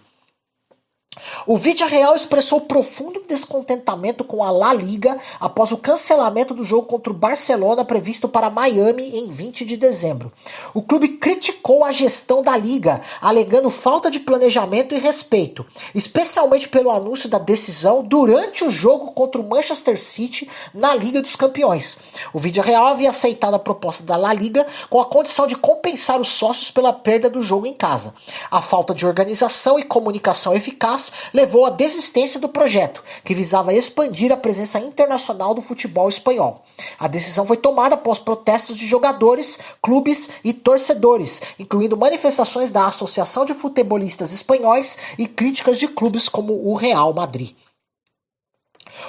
O Villarreal expressou profundo descontentamento com a La Liga após o cancelamento do jogo contra o Barcelona previsto para Miami em 20 de dezembro. O clube criticou a gestão da Liga, alegando falta de planejamento e respeito, especialmente pelo anúncio da decisão durante o jogo contra o Manchester City na Liga dos Campeões. O Villarreal havia aceitado a proposta da La Liga com a condição de compensar os sócios pela perda do jogo em casa. A falta de organização e comunicação eficaz levou à desistência do projeto, que visava expandir a presença internacional do futebol espanhol. A decisão foi tomada após protestos de jogadores, clubes e torcedores, incluindo manifestações da Associação de Futebolistas Espanhóis e críticas de clubes como o Real Madrid.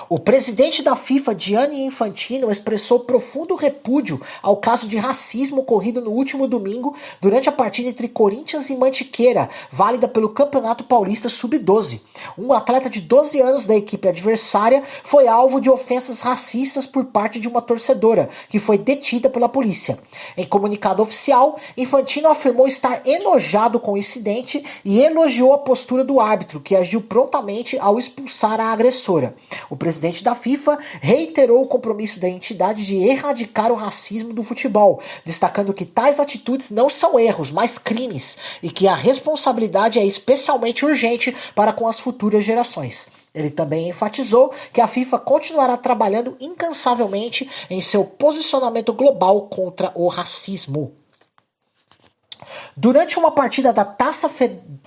O presidente da FIFA, Gianni Infantino, expressou profundo repúdio ao caso de racismo ocorrido no último domingo durante a partida entre Corinthians e Mantiqueira, válida pelo Campeonato Paulista Sub-12. Um atleta de 12 anos da equipe adversária foi alvo de ofensas racistas por parte de uma torcedora, que foi detida pela polícia. Em comunicado oficial, Infantino afirmou estar enojado com o incidente e elogiou a postura do árbitro, que agiu prontamente ao expulsar a agressora. O presidente da FIFA reiterou o compromisso da entidade de erradicar o racismo do futebol, destacando que tais atitudes não são erros, mas crimes, e que a responsabilidade é especialmente urgente para com as futuras gerações. Ele também enfatizou que a FIFA continuará trabalhando incansavelmente em seu posicionamento global contra o racismo. Durante uma partida da Taça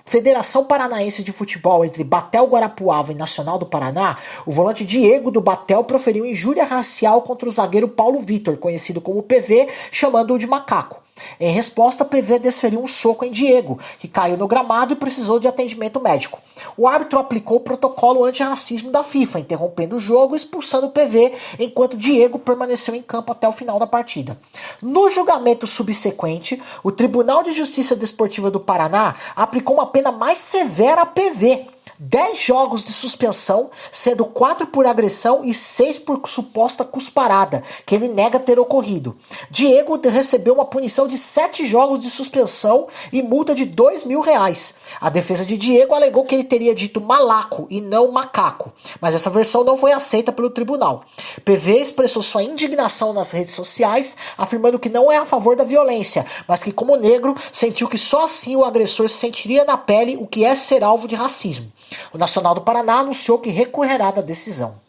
Federação Paranaense de Futebol entre Batel Guarapuava e Nacional do Paraná, o volante Diego do Batel proferiu injúria racial contra o zagueiro Paulo Vitor, conhecido como PV, chamando-o de macaco. Em resposta, PV desferiu um soco em Diego, que caiu no gramado e precisou de atendimento médico. O árbitro aplicou o protocolo antirracismo da FIFA, interrompendo o jogo e expulsando o PV, enquanto Diego permaneceu em campo até o final da partida. No julgamento subsequente, o Tribunal de Justiça Desportiva do Paraná aplicou uma pena mais severa a PV. 10 jogos de suspensão, sendo 4 por agressão e 6 por suposta cusparada, que ele nega ter ocorrido. Diego recebeu uma punição de 7 jogos de suspensão e multa de R$2.000. A defesa de Diego alegou que ele teria dito malaco e não macaco, mas essa versão não foi aceita pelo tribunal. PV expressou sua indignação nas redes sociais, afirmando que não é a favor da violência, mas que, como negro, sentiu que só assim o agressor sentiria na pele o que é ser alvo de racismo. O Nacional do Paraná anunciou que recorrerá da decisão.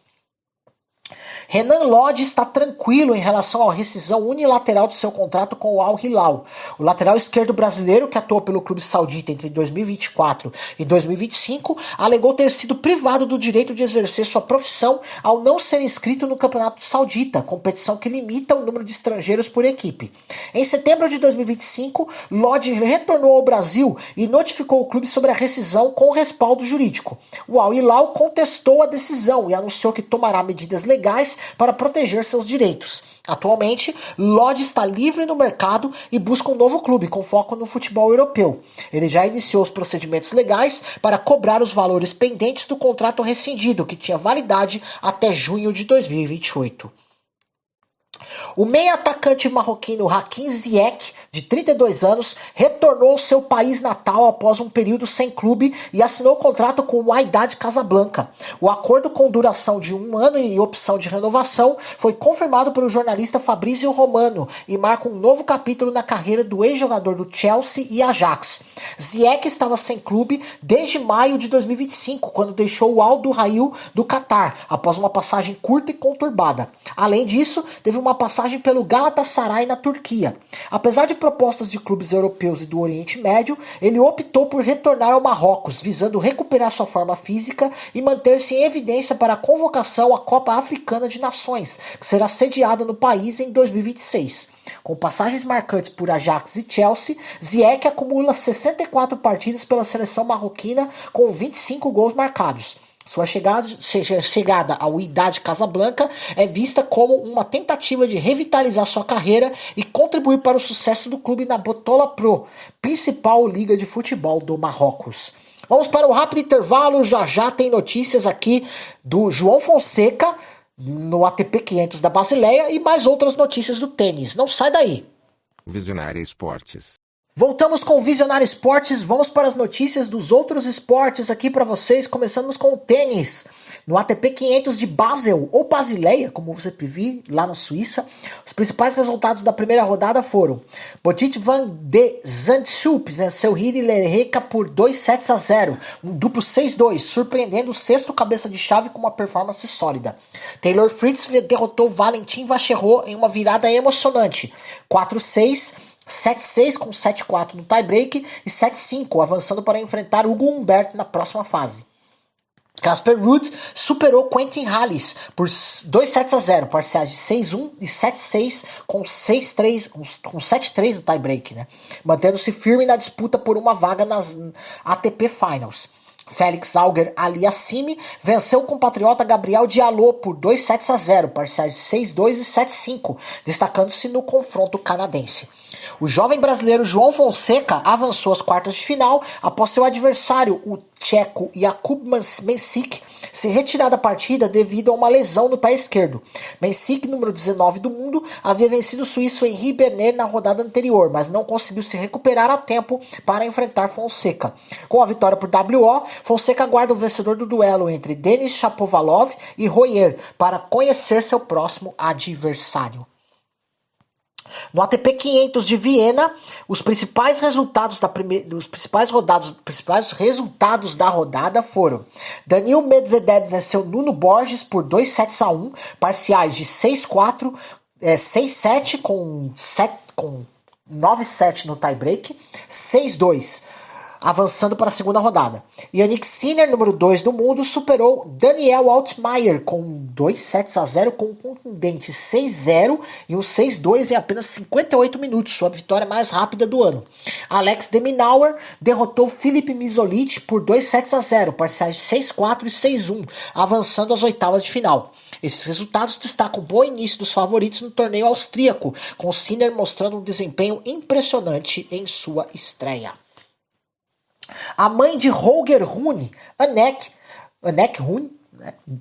Renan Lodge está tranquilo em relação à rescisão unilateral de seu contrato com o Al Hilal. O lateral esquerdo brasileiro, que atuou pelo clube saudita entre 2024 e 2025, alegou ter sido privado do direito de exercer sua profissão ao não ser inscrito no Campeonato Saudita, competição que limita o número de estrangeiros por equipe. Em setembro de 2025, Lodge retornou ao Brasil e notificou o clube sobre a rescisão com respaldo jurídico. O Al Hilal contestou a decisão e anunciou que tomará medidas legais para proteger seus direitos. Atualmente, Lodge está livre no mercado e busca um novo clube com foco no futebol europeu. Ele já iniciou os procedimentos legais para cobrar os valores pendentes do contrato rescindido, que tinha validade até junho de 2028. O meia-atacante marroquino Hakim Ziyech, de 32 anos, retornou ao seu país natal após um período sem clube e assinou contrato com o Wydad Casablanca. O acordo com duração de 1 ano e opção de renovação foi confirmado pelo jornalista Fabrizio Romano e marca um novo capítulo na carreira do ex-jogador do Chelsea e Ajax. Ziyech estava sem clube desde maio de 2025, quando deixou o Al Duhail do Catar, após uma passagem curta e conturbada. Além disso, teve uma passagem pelo Galatasaray na Turquia. Apesar de propostas de clubes europeus e do Oriente Médio, ele optou por retornar ao Marrocos, visando recuperar sua forma física e manter-se em evidência para a convocação à Copa Africana de Nações, que será sediada no país em 2026. Com passagens marcantes por Ajax e Chelsea, Ziyech acumula 64 partidas pela seleção marroquina com 25 gols marcados. Sua chegada ao Wydad Casablanca é vista como uma tentativa de revitalizar sua carreira e contribuir para o sucesso do clube na Botola Pro, principal liga de futebol do Marrocos. Vamos para um rápido intervalo, já tem notícias aqui do João Fonseca no ATP 500 da Basileia e mais outras notícias do tênis. Não sai daí. Visionária Esportes. Voltamos com o Visionário Esportes, vamos para as notícias dos outros esportes aqui para vocês. Começamos com o tênis. No ATP 500 de Basel, ou Basileia, como você preferir, lá na Suíça, os principais resultados da primeira rodada foram: Botic van de Zandschulp venceu Hiri Lerreca por 2-0, um duplo 6-2, surpreendendo o sexto cabeça de chave com uma performance sólida. Taylor Fritz derrotou Valentin Vacherot em uma virada emocionante, 4-6, 7-6 com 7-4 no tie-break e 7-5, avançando para enfrentar Hugo Humbert na próxima fase. Casper Ruud superou Quentin Halys por 2-0, parciais de 6-1 e 7-6 com 7-3 no tie-break, né? Mantendo-se firme na disputa por uma vaga nas ATP Finals. Félix Auger Aliassime venceu o compatriota Gabriel Diallo por 2-0, parciais de 6-2 e 7-5, destacando-se no confronto canadense. O jovem brasileiro João Fonseca avançou às quartas de final após seu adversário, o tcheco Jakub Mensik, se retirar da partida devido a uma lesão no pé esquerdo. Mensik, número 19 do mundo, havia vencido o suíço Henri Bernet na rodada anterior, mas não conseguiu se recuperar a tempo para enfrentar Fonseca. Com a vitória por WO, Fonseca aguarda o vencedor do duelo entre Denis Shapovalov e Royer para conhecer seu próximo adversário. No ATP 500 de Viena, os principais resultados da rodada foram: Daniil Medvedev venceu Nuno Borges por 2-1, parciais de 6-4, 6-7 com 9-7 no tie-break, 6-2. Avançando para a segunda rodada. Yannick Sinner, número 2 do mundo, superou Daniel Altmaier com 2-0 com um contundente 6-0 e um 6-2 em apenas 58 minutos, sua vitória mais rápida do ano. Alex de Minaur derrotou Filip Misolic por 2-0, parciais de 6-4 e 6-1, avançando às oitavas de final. Esses resultados destacam o bom início dos favoritos no torneio austríaco, com Sinner mostrando um desempenho impressionante em sua estreia. A mãe de Holger Rune, Anneke Rune,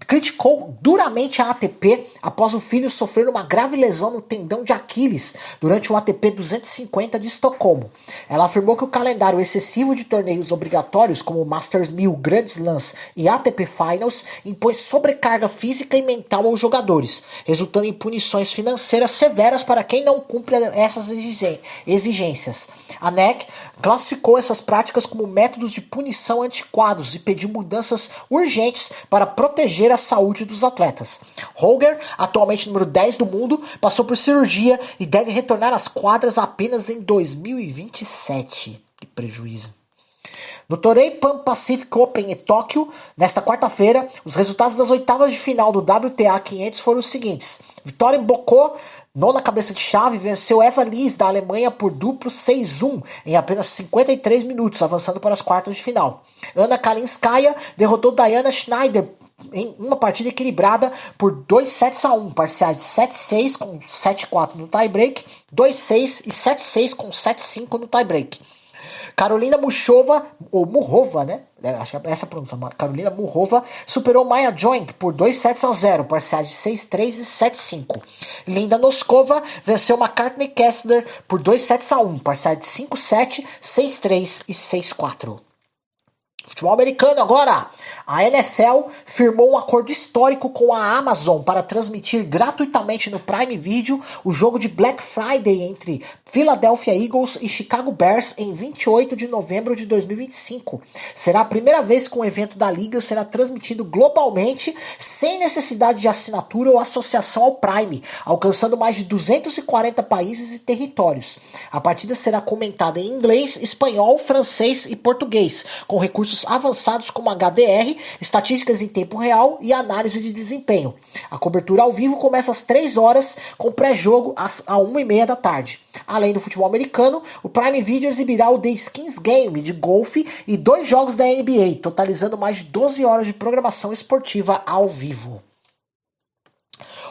criticou duramente a ATP após o filho sofrer uma grave lesão no tendão de Aquiles durante o ATP 250 de Estocolmo. Ela afirmou que o calendário excessivo de torneios obrigatórios como Masters 1000, Grand Slams e ATP Finals impõe sobrecarga física e mental aos jogadores, resultando em punições financeiras severas para quem não cumpre essas exigências. A NEC classificou essas práticas como métodos de punição antiquados e pediu mudanças urgentes para proteger a saúde dos atletas. Holger, atualmente número 10 do mundo, passou por cirurgia e deve retornar às quadras apenas em 2027. Que prejuízo. No Torrey Pan Pacific Open em Tóquio, nesta quarta-feira, os resultados das oitavas de final do WTA 500 foram os seguintes: Vitória Bocco, nona cabeça de chave, venceu Eva Liz da Alemanha por duplo 6-1 em apenas 53 minutos, avançando para as quartas de final. Ana Kalinskaya derrotou Diana Schneider em uma partida equilibrada por 2-1, parciais de 7-6 com 7-4 no tie-break, 2-6 e 7-6 com 7-5 no tie-break. Carolina Muchova, ou Murrova, né? Acho que é essa a pronúncia. Carolina Murrova superou Maya Joink por 2-0, parciais de 6-3 e 7-5. Linda Noskova venceu McCartney Kessler por 2-1, parciais de 5-7, 6-3 e 6-4. Futebol americano agora. A NFL firmou um acordo histórico com a Amazon para transmitir gratuitamente no Prime Video o jogo de Black Friday entre Philadelphia Eagles e Chicago Bears em 28 de novembro de 2025. Será a primeira vez que um evento da liga será transmitido globalmente sem necessidade de assinatura ou associação ao Prime, alcançando mais de 240 países e territórios. A partida será comentada em inglês, espanhol, francês e português, com recursos avançados como HDR, estatísticas em tempo real e análise de desempenho. A cobertura ao vivo começa às 3 horas, com pré-jogo às 1h30 da tarde. Além do futebol americano, o Prime Video exibirá o The Skins Game de golfe e 2 jogos da NBA, totalizando mais de 12 horas de programação esportiva ao vivo.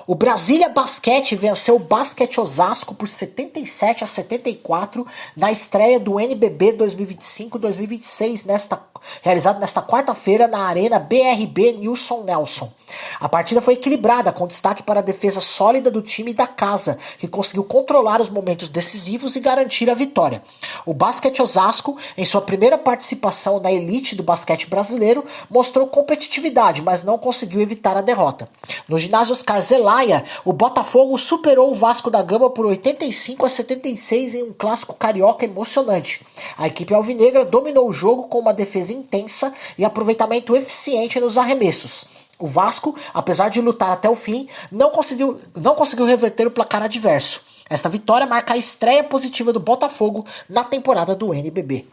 O Brasília Basquete venceu o Basquete Osasco por 77-74 na estreia do NBB 2025-2026, realizado nesta quarta-feira na Arena BRB Nilson Nelson. A partida foi equilibrada, com destaque para a defesa sólida do time da casa, que conseguiu controlar os momentos decisivos e garantir a vitória. O Basquete Osasco, em sua primeira participação na elite do basquete brasileiro, mostrou competitividade, mas não conseguiu evitar a derrota. No ginásio Oscar Zelaya, o Botafogo superou o Vasco da Gama por 85-76 em um clássico carioca emocionante. A equipe alvinegra dominou o jogo com uma defesa intensa e aproveitamento eficiente nos arremessos. O Vasco, apesar de lutar até o fim, não conseguiu reverter o placar adverso. Esta vitória marca a estreia positiva do Botafogo na temporada do NBB.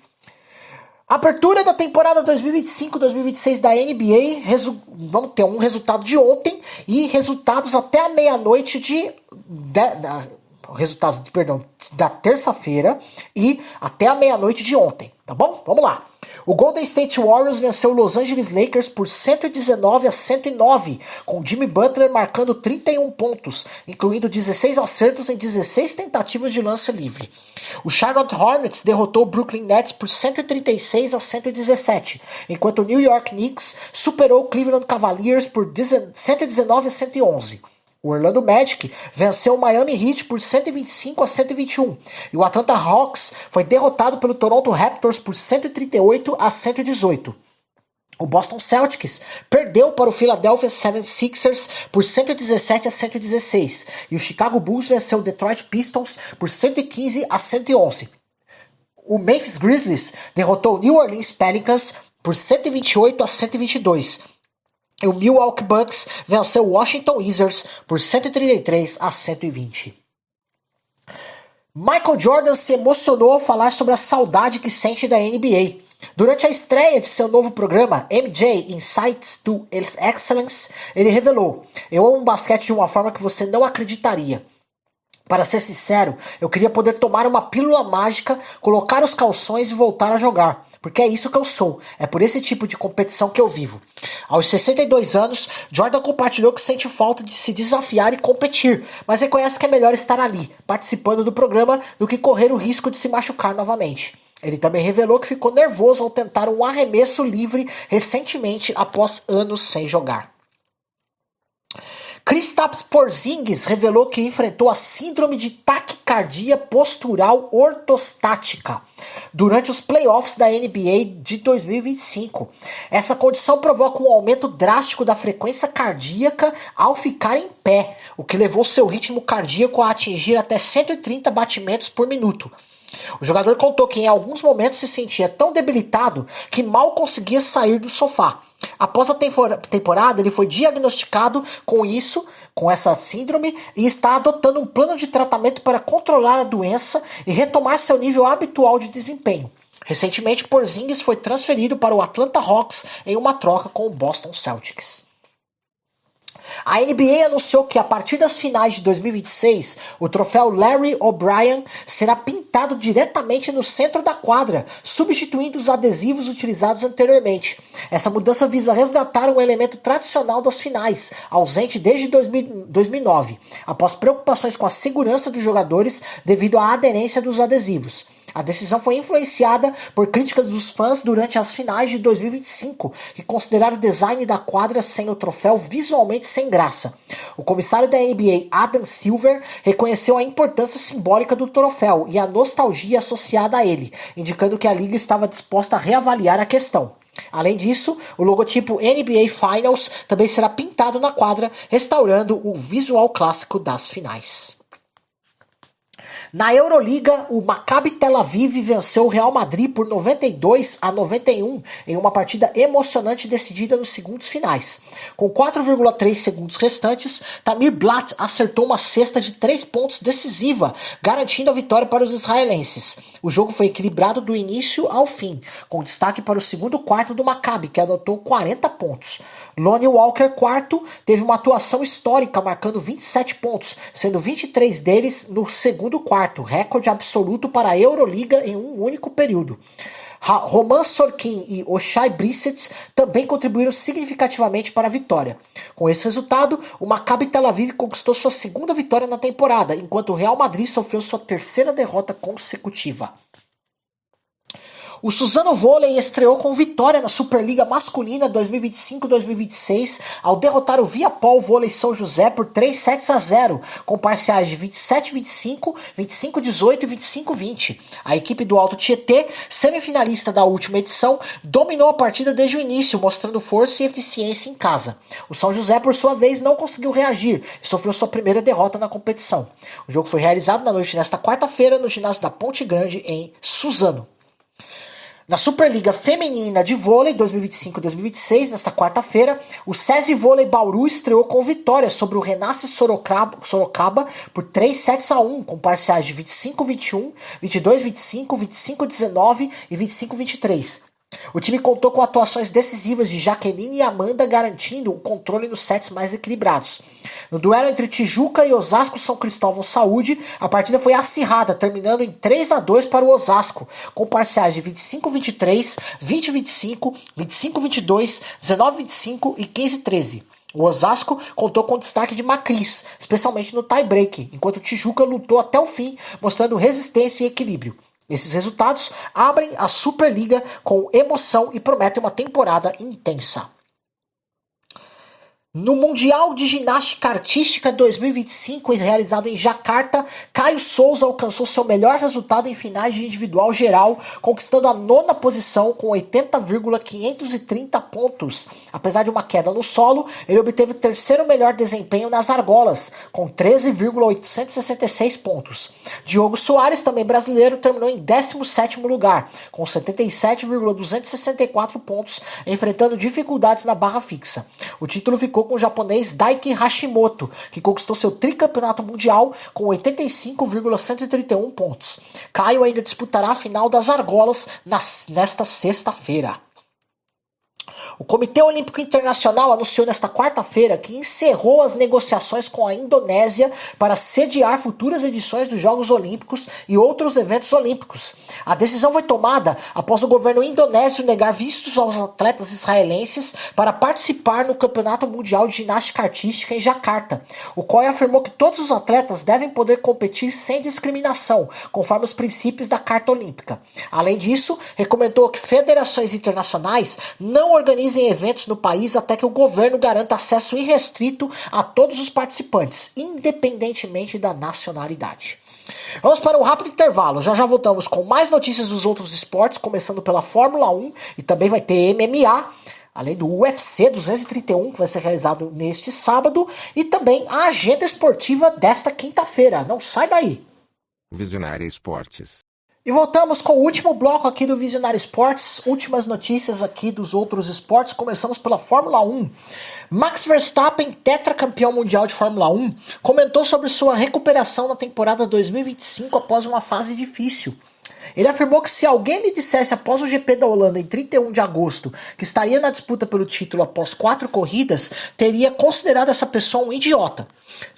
Abertura da temporada 2025-2026 da NBA, vamos ter um resultado de ontem e resultados até a meia-noite da terça-feira e até a meia-noite de ontem, tá bom? Vamos lá. O Golden State Warriors venceu o Los Angeles Lakers por 119-109, com Jimmy Butler marcando 31 pontos, incluindo 16 acertos em 16 tentativas de lance livre. O Charlotte Hornets derrotou o Brooklyn Nets por 136-117, enquanto o New York Knicks superou o Cleveland Cavaliers por 119-111. O Orlando Magic venceu o Miami Heat por 125-121 e o Atlanta Hawks foi derrotado pelo Toronto Raptors por 138-118. O Boston Celtics perdeu para o Philadelphia 76ers por 117-116 e o Chicago Bulls venceu o Detroit Pistons por 115-111. O Memphis Grizzlies derrotou o New Orleans Pelicans por 128-122. E o Milwaukee Bucks venceu o Washington Wizards por 133-120. Michael Jordan se emocionou ao falar sobre a saudade que sente da NBA. Durante a estreia de seu novo programa, MJ Insights to Excellence, ele revelou: "Eu amo basquete de uma forma que você não acreditaria. Para ser sincero, eu queria poder tomar uma pílula mágica, colocar os calções e voltar a jogar. Porque é isso que eu sou. É por esse tipo de competição que eu vivo." Aos 62 anos, Jordan compartilhou que sente falta de se desafiar e competir, mas reconhece que é melhor estar ali, participando do programa, do que correr o risco de se machucar novamente. Ele também revelou que ficou nervoso ao tentar um arremesso livre recentemente após anos sem jogar. Kristaps Porzingis revelou que enfrentou a síndrome de taquicardia postural ortostática durante os playoffs da NBA de 2025. Essa condição provoca um aumento drástico da frequência cardíaca ao ficar em pé, o que levou seu ritmo cardíaco a atingir até 130 batimentos por minuto. O jogador contou que em alguns momentos se sentia tão debilitado que mal conseguia sair do sofá. Após a temporada, ele foi diagnosticado com essa síndrome e está adotando um plano de tratamento para controlar a doença e retomar seu nível habitual de desempenho. Recentemente, Porzingis foi transferido para o Atlanta Hawks em uma troca com o Boston Celtics. A NBA anunciou que a partir das finais de 2026, o troféu Larry O'Brien será pintado diretamente no centro da quadra, substituindo os adesivos utilizados anteriormente. Essa mudança visa resgatar um elemento tradicional das finais, ausente desde 2009, após preocupações com a segurança dos jogadores devido à aderência dos adesivos. A decisão foi influenciada por críticas dos fãs durante as finais de 2025, que consideraram o design da quadra sem o troféu visualmente sem graça. O comissário da NBA, Adam Silver, reconheceu a importância simbólica do troféu e a nostalgia associada a ele, indicando que a liga estava disposta a reavaliar a questão. Além disso, o logotipo NBA Finals também será pintado na quadra, restaurando o visual clássico das finais. Na Euroliga, o Maccabi Tel Aviv venceu o Real Madrid por 92-91 em uma partida emocionante decidida nos segundos finais. Com 4,3 segundos restantes, Tamir Blatt acertou uma cesta de 3 pontos decisiva, garantindo a vitória para os israelenses. O jogo foi equilibrado do início ao fim, com destaque para o segundo quarto do Maccabi, que anotou 40 pontos. Lonnie Walker, quarto, teve uma atuação histórica, marcando 27 pontos, sendo 23 deles no segundo quarto, recorde absoluto para a Euroliga em um único período. Roman Sorkin e Oshai Brissett também contribuíram significativamente para a vitória. Com esse resultado, o Maccabi Tel Aviv conquistou sua segunda vitória na temporada, enquanto o Real Madrid sofreu sua terceira derrota consecutiva. O Suzano Vôlei estreou com vitória na Superliga Masculina 2025-2026 ao derrotar o Viapol Vôlei São José por 3-0, com parciais de 27-25, 25-18 e 25-20. A equipe do Alto Tietê, semifinalista da última edição, dominou a partida desde o início, mostrando força e eficiência em casa. O São José, por sua vez, não conseguiu reagir e sofreu sua primeira derrota na competição. O jogo foi realizado na noite desta quarta-feira no ginásio da Ponte Grande, em Suzano. Na Superliga Feminina de Vôlei 2025-2026, nesta quarta-feira, o SESI Vôlei Bauru estreou com vitória sobre o Renasce Sorocaba por 3-1, com parciais de 25-21, 22-25, 25-19 e 25-23. O time contou com atuações decisivas de Jaqueline e Amanda, garantindo o controle nos sets mais equilibrados. No duelo entre Tijuca e Osasco São Cristóvão Saúde, a partida foi acirrada, terminando em 3-2 para o Osasco, com parciais de 25-23, 20-25, 25-22, 19-25 e 15-13. O Osasco contou com destaque de Macris, especialmente no tie-break, enquanto o Tijuca lutou até o fim, mostrando resistência e equilíbrio. Esses resultados abrem a Superliga com emoção e prometem uma temporada intensa. No Mundial de Ginástica Artística 2025, realizado em Jacarta, Caio Souza alcançou seu melhor resultado em finais de individual geral, conquistando a 9ª posição com 80,530 pontos. Apesar de uma queda no solo, ele obteve o terceiro melhor desempenho nas argolas, com 13,866 pontos. Diogo Soares, também brasileiro, terminou em 17º lugar, com 77,264 pontos, enfrentando dificuldades na barra fixa. O título ficou com o japonês Daiki Hashimoto, que conquistou seu tricampeonato mundial com 85,131 pontos. Caio ainda disputará a final das argolas nesta sexta-feira. O Comitê Olímpico Internacional anunciou nesta quarta-feira que encerrou as negociações com a Indonésia para sediar futuras edições dos Jogos Olímpicos e outros eventos olímpicos. A decisão foi tomada após o governo indonésio negar vistos aos atletas israelenses para participar no Campeonato Mundial de Ginástica Artística em Jacarta. O COI afirmou que todos os atletas devem poder competir sem discriminação, conforme os princípios da Carta Olímpica. Além disso, recomendou que federações internacionais não organizem eventos no país até que o governo garanta acesso irrestrito a todos os participantes, independentemente da nacionalidade. Vamos para um rápido intervalo, já voltamos com mais notícias dos outros esportes, começando pela Fórmula 1 e também vai ter MMA, além do UFC 231, que vai ser realizado neste sábado, e também a agenda esportiva desta quinta-feira. Não sai daí! Visionária Esportes. E voltamos com o último bloco aqui do Visionário Esportes, últimas notícias aqui dos outros esportes. Começamos pela Fórmula 1. Max Verstappen, tetracampeão mundial de Fórmula 1, comentou sobre sua recuperação na temporada 2025 após uma fase difícil. Ele afirmou que se alguém lhe dissesse após o GP da Holanda em 31 de agosto que estaria na disputa pelo título após 4 corridas, teria considerado essa pessoa um idiota.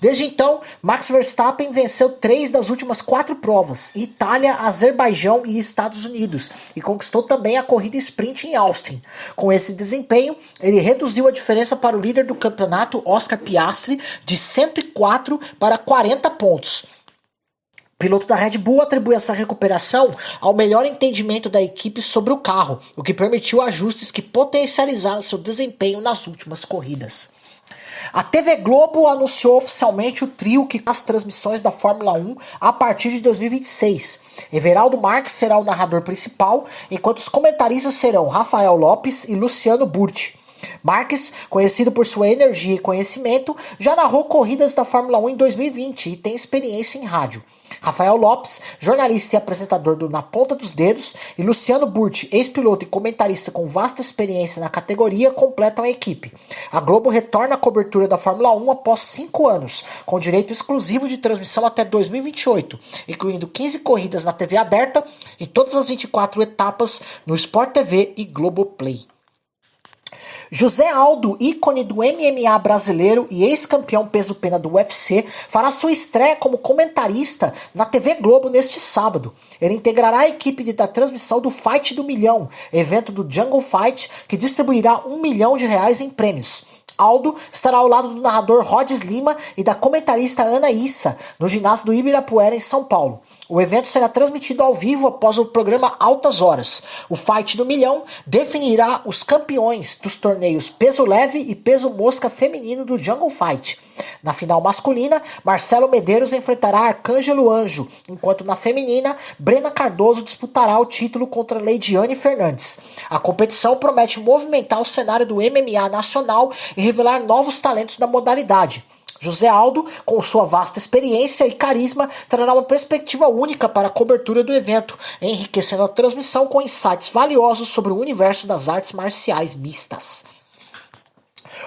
Desde então, Max Verstappen venceu 3 das últimas 4 provas, Itália, Azerbaijão e Estados Unidos, e conquistou também a corrida sprint em Austin. Com esse desempenho, ele reduziu a diferença para o líder do campeonato, Oscar Piastri, de 104 para 40 pontos. piloto da Red Bull atribui essa recuperação ao melhor entendimento da equipe sobre o carro, o que permitiu ajustes que potencializaram seu desempenho nas últimas corridas. A TV Globo anunciou oficialmente o trio que faz transmissões da Fórmula 1 a partir de 2026. Everaldo Marques será o narrador principal, enquanto os comentaristas serão Rafael Lopes e Luciano Burti. Marques, conhecido por sua energia e conhecimento, já narrou corridas da Fórmula 1 em 2020 e tem experiência em rádio. Rafael Lopes, jornalista e apresentador do Na Ponta dos Dedos, e Luciano Burti, ex-piloto e comentarista com vasta experiência na categoria, completam a equipe. A Globo retorna à cobertura da Fórmula 1 após 5 anos, com direito exclusivo de transmissão até 2028, incluindo 15 corridas na TV aberta e todas as 24 etapas no Sport TV e Globoplay. José Aldo, ícone do MMA brasileiro e ex-campeão peso-pena do UFC, fará sua estreia como comentarista na TV Globo neste sábado. Ele integrará a equipe da transmissão do Fight do Milhão, evento do Jungle Fight, que distribuirá R$1 milhão em prêmios. Aldo estará ao lado do narrador Rhodes Lima e da comentarista Ana Issa, no ginásio do Ibirapuera, em São Paulo. O evento será transmitido ao vivo após o programa Altas Horas. O Fight do Milhão definirá os campeões dos torneios peso leve e peso mosca feminino do Jungle Fight. Na final masculina, Marcelo Medeiros enfrentará Arcângelo Anjo, enquanto na feminina, Brena Cardoso disputará o título contra Leidiane Fernandes. A competição promete movimentar o cenário do MMA nacional e revelar novos talentos da modalidade. José Aldo, com sua vasta experiência e carisma, trará uma perspectiva única para a cobertura do evento, enriquecendo a transmissão com insights valiosos sobre o universo das artes marciais mistas.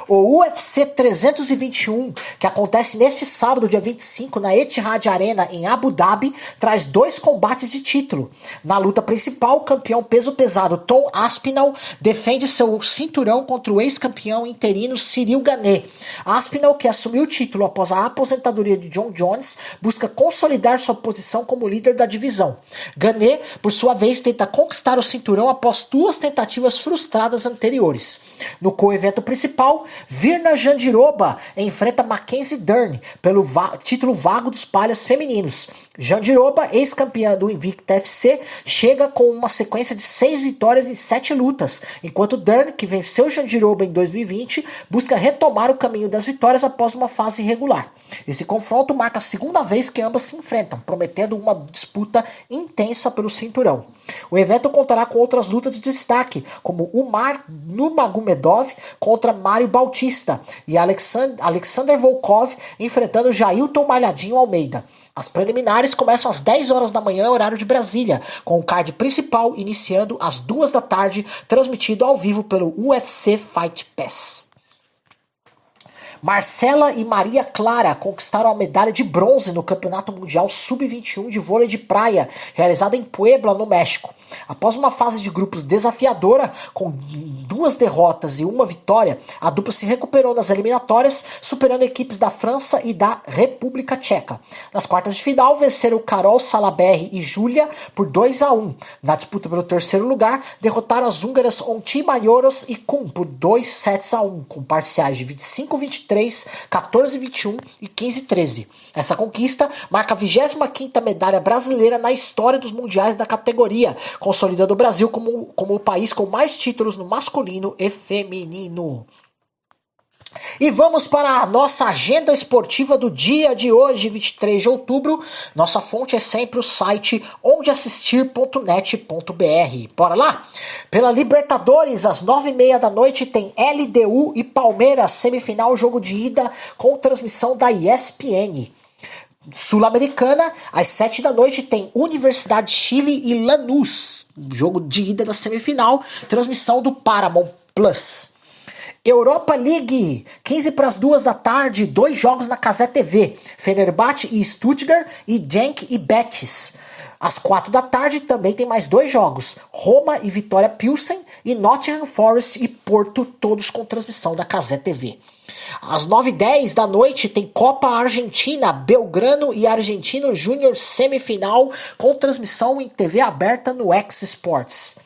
O UFC 321, que acontece neste sábado, dia 25, na Etihad Arena, em Abu Dhabi, traz 2 combates de título. Na luta principal, o campeão peso pesado Tom Aspinall defende seu cinturão contra o ex-campeão interino Cyril Gane. Aspinall, que assumiu o título após a aposentadoria de John Jones, busca consolidar sua posição como líder da divisão. Gane, por sua vez, tenta conquistar o cinturão após 2 tentativas frustradas anteriores. No co-evento principal, Virna Jandiroba enfrenta Mackenzie Dern pelo título vago dos palhas femininos. Jandiroba, ex-campeã do Invicta FC, chega com uma sequência de 6 vitórias em 7 lutas, enquanto Dern, que venceu Jandiroba em 2020, busca retomar o caminho das vitórias após uma fase irregular. Esse confronto marca a segunda vez que ambas se enfrentam, prometendo uma disputa intensa pelo cinturão. O evento contará com outras lutas de destaque, como Umar Nurmagomedov contra Mário Bautista e Alexander Volkov enfrentando Jailton Malhadinho Almeida. As preliminares começam às 10 horas da manhã, horário de Brasília, com o card principal iniciando às 2 da tarde, transmitido ao vivo pelo UFC Fight Pass. Marcela e Maria Clara conquistaram a medalha de bronze no Campeonato Mundial Sub-21 de vôlei de praia, realizado em Puebla, no México. Após uma fase de grupos desafiadora, com 2 derrotas e 1 vitória, a dupla se recuperou nas eliminatórias, superando equipes da França e da República Tcheca. Nas quartas de final, venceram Carol Salaberry e Júlia por 2-1. Na disputa pelo terceiro lugar, derrotaram as húngaras Onti Maioros e Kun por 2-1, com parciais de 25-23, 14-21 e 15-13. Essa conquista marca a 25ª medalha brasileira na história dos mundiais da categoria, consolidando o Brasil como o país com mais títulos no masculino e feminino. E vamos para a nossa agenda esportiva do dia de hoje, 23 de outubro. Nossa fonte é sempre o site ondeassistir.net.br. Bora lá? Pela Libertadores, às 9h30 da noite, tem LDU e Palmeiras, semifinal, jogo de ida com transmissão da ESPN. Sul-Americana, às 7 da noite, tem Universidade de Chile e Lanús, jogo de ida da semifinal, transmissão do Paramount Plus. Europa League, 15 para as 2 da tarde, 2 jogos na Cazé TV, Fenerbahçe e Stuttgart e Genk e Betis. Às 4 da tarde também tem mais 2 jogos, Roma e Vitória Pilsen e Nottingham Forest e Porto, todos com transmissão da Cazé TV. Às 9h10 da noite tem Copa Argentina, Belgrano e Argentino Júnior semifinal com transmissão em TV aberta no X Sports.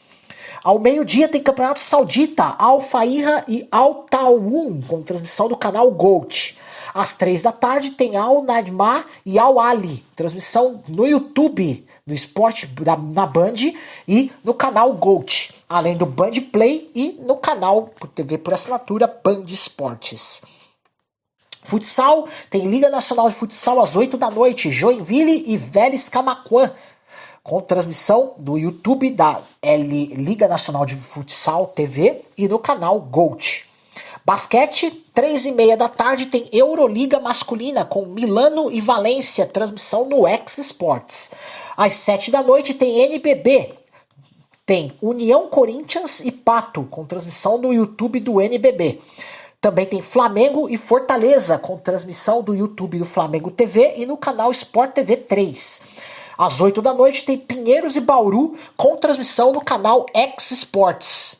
Ao meio-dia tem Campeonato Saudita, Al Fahira e Al Tawun com transmissão do canal Gold. Às 3 da tarde tem Al Nadma e Al Ali, transmissão no YouTube do esporte na Band e no canal GOAT, além do Band Play e no canal TV por assinatura Band Esportes. Futsal, tem Liga Nacional de Futsal às 8 da noite, Joinville e Vélez Camaquã, com transmissão do YouTube da Liga Nacional de Futsal TV e no canal GOAT. Basquete, 3h30 da tarde, tem Euroliga Masculina com Milano e Valência, transmissão no X Sports. Às 7 da noite tem NBB, tem União Corinthians e Pato, com transmissão no YouTube do NBB. Também tem Flamengo e Fortaleza, com transmissão do YouTube do Flamengo TV e no canal Sport TV 3. Às 8 da noite tem Pinheiros e Bauru, com transmissão no canal X Sports.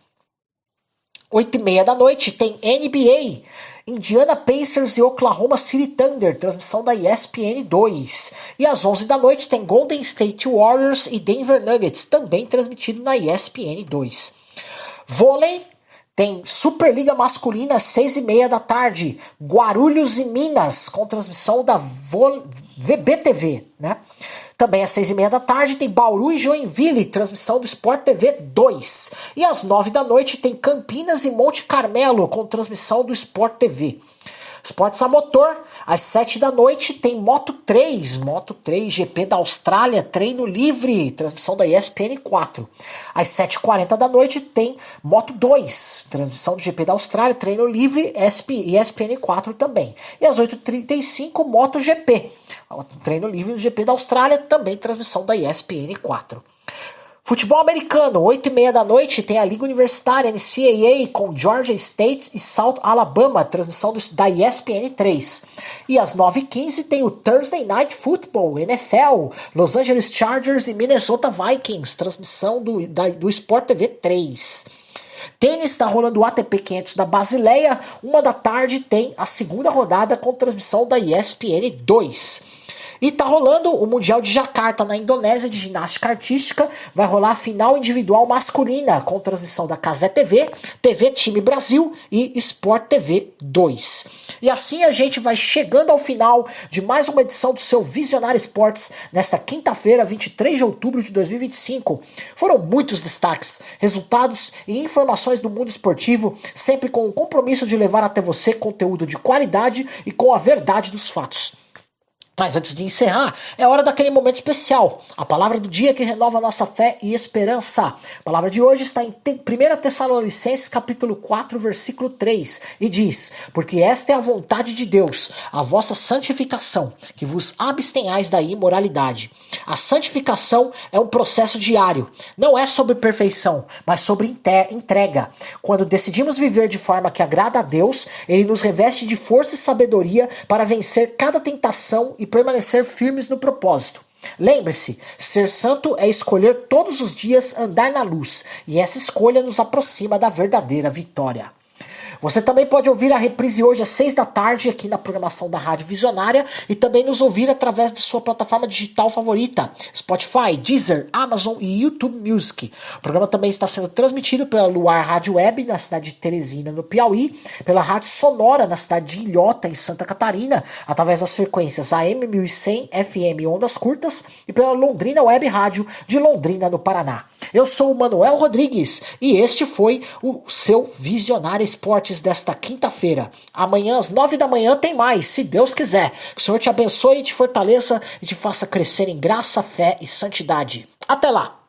8h30 da noite tem NBA, Indiana Pacers e Oklahoma City Thunder, transmissão da ESPN 2. E às 11 da noite tem Golden State Warriors e Denver Nuggets, também transmitido na ESPN 2. Vôlei, tem Superliga Masculina às 6h30 da tarde, Guarulhos e Minas, com transmissão da VBTV, né? Também às 6h30 da tarde tem Bauru e Joinville, transmissão do Sport TV 2. E às 9 da noite tem Campinas e Monte Carmelo, com transmissão do Sport TV. Esportes a motor, às 7 da noite tem Moto 3 GP da Austrália, treino livre, transmissão da ESPN 4. Às 7h40 da noite tem Moto 2, transmissão do GP da Austrália, treino livre, ESPN 4 também. E às 8h35 MotoGP, treino livre do GP da Austrália, também transmissão da ESPN 4. Futebol americano, 8h30 da noite, tem a Liga Universitária NCAA com Georgia State e South Alabama, transmissão da ESPN 3. E às 9h15 tem o Thursday Night Football, NFL, Los Angeles Chargers e Minnesota Vikings, transmissão do Sport TV 3. Tênis, está rolando o ATP 500 da Basileia, 1 da tarde tem a segunda rodada com transmissão da ESPN 2. E tá rolando o Mundial de Jacarta na Indonésia de ginástica artística. Vai rolar a final individual masculina com transmissão da Cazé TV, TV Time Brasil e Sport TV 2. E assim a gente vai chegando ao final de mais uma edição do seu Visionário Esportes nesta quinta-feira, 23 de outubro de 2025. Foram muitos destaques, resultados e informações do mundo esportivo, sempre com o compromisso de levar até você conteúdo de qualidade e com a verdade dos fatos. Mas antes de encerrar, é hora daquele momento especial. A palavra do dia que renova a nossa fé e esperança. A palavra de hoje está em 1 Tessalonicenses capítulo 4, versículo 3. E diz, porque esta é a vontade de Deus, a vossa santificação, que vos abstenhais da imoralidade. A santificação é um processo diário. Não é sobre perfeição, mas sobre entrega. Quando decidimos viver de forma que agrada a Deus, Ele nos reveste de força e sabedoria para vencer cada tentação e permanecer firmes no propósito. Lembre-se, ser santo é escolher todos os dias andar na luz, e essa escolha nos aproxima da verdadeira vitória. Você também pode ouvir a reprise hoje às 6 da tarde aqui na programação da Rádio Visionária e também nos ouvir através de sua plataforma digital favorita, Spotify, Deezer, Amazon e YouTube Music. O programa também está sendo transmitido pela Luar Rádio Web na cidade de Teresina, no Piauí, pela Rádio Sonora na cidade de Ilhota, em Santa Catarina, através das frequências AM 1100 FM ondas curtas e pela Londrina Web Rádio de Londrina, no Paraná. Eu sou o Manuel Rodrigues e este foi o seu Visionário Esportes desta quinta-feira. Amanhã às 9 da manhã tem mais, se Deus quiser. Que o Senhor te abençoe, te fortaleça e te faça crescer em graça, fé e santidade. Até lá!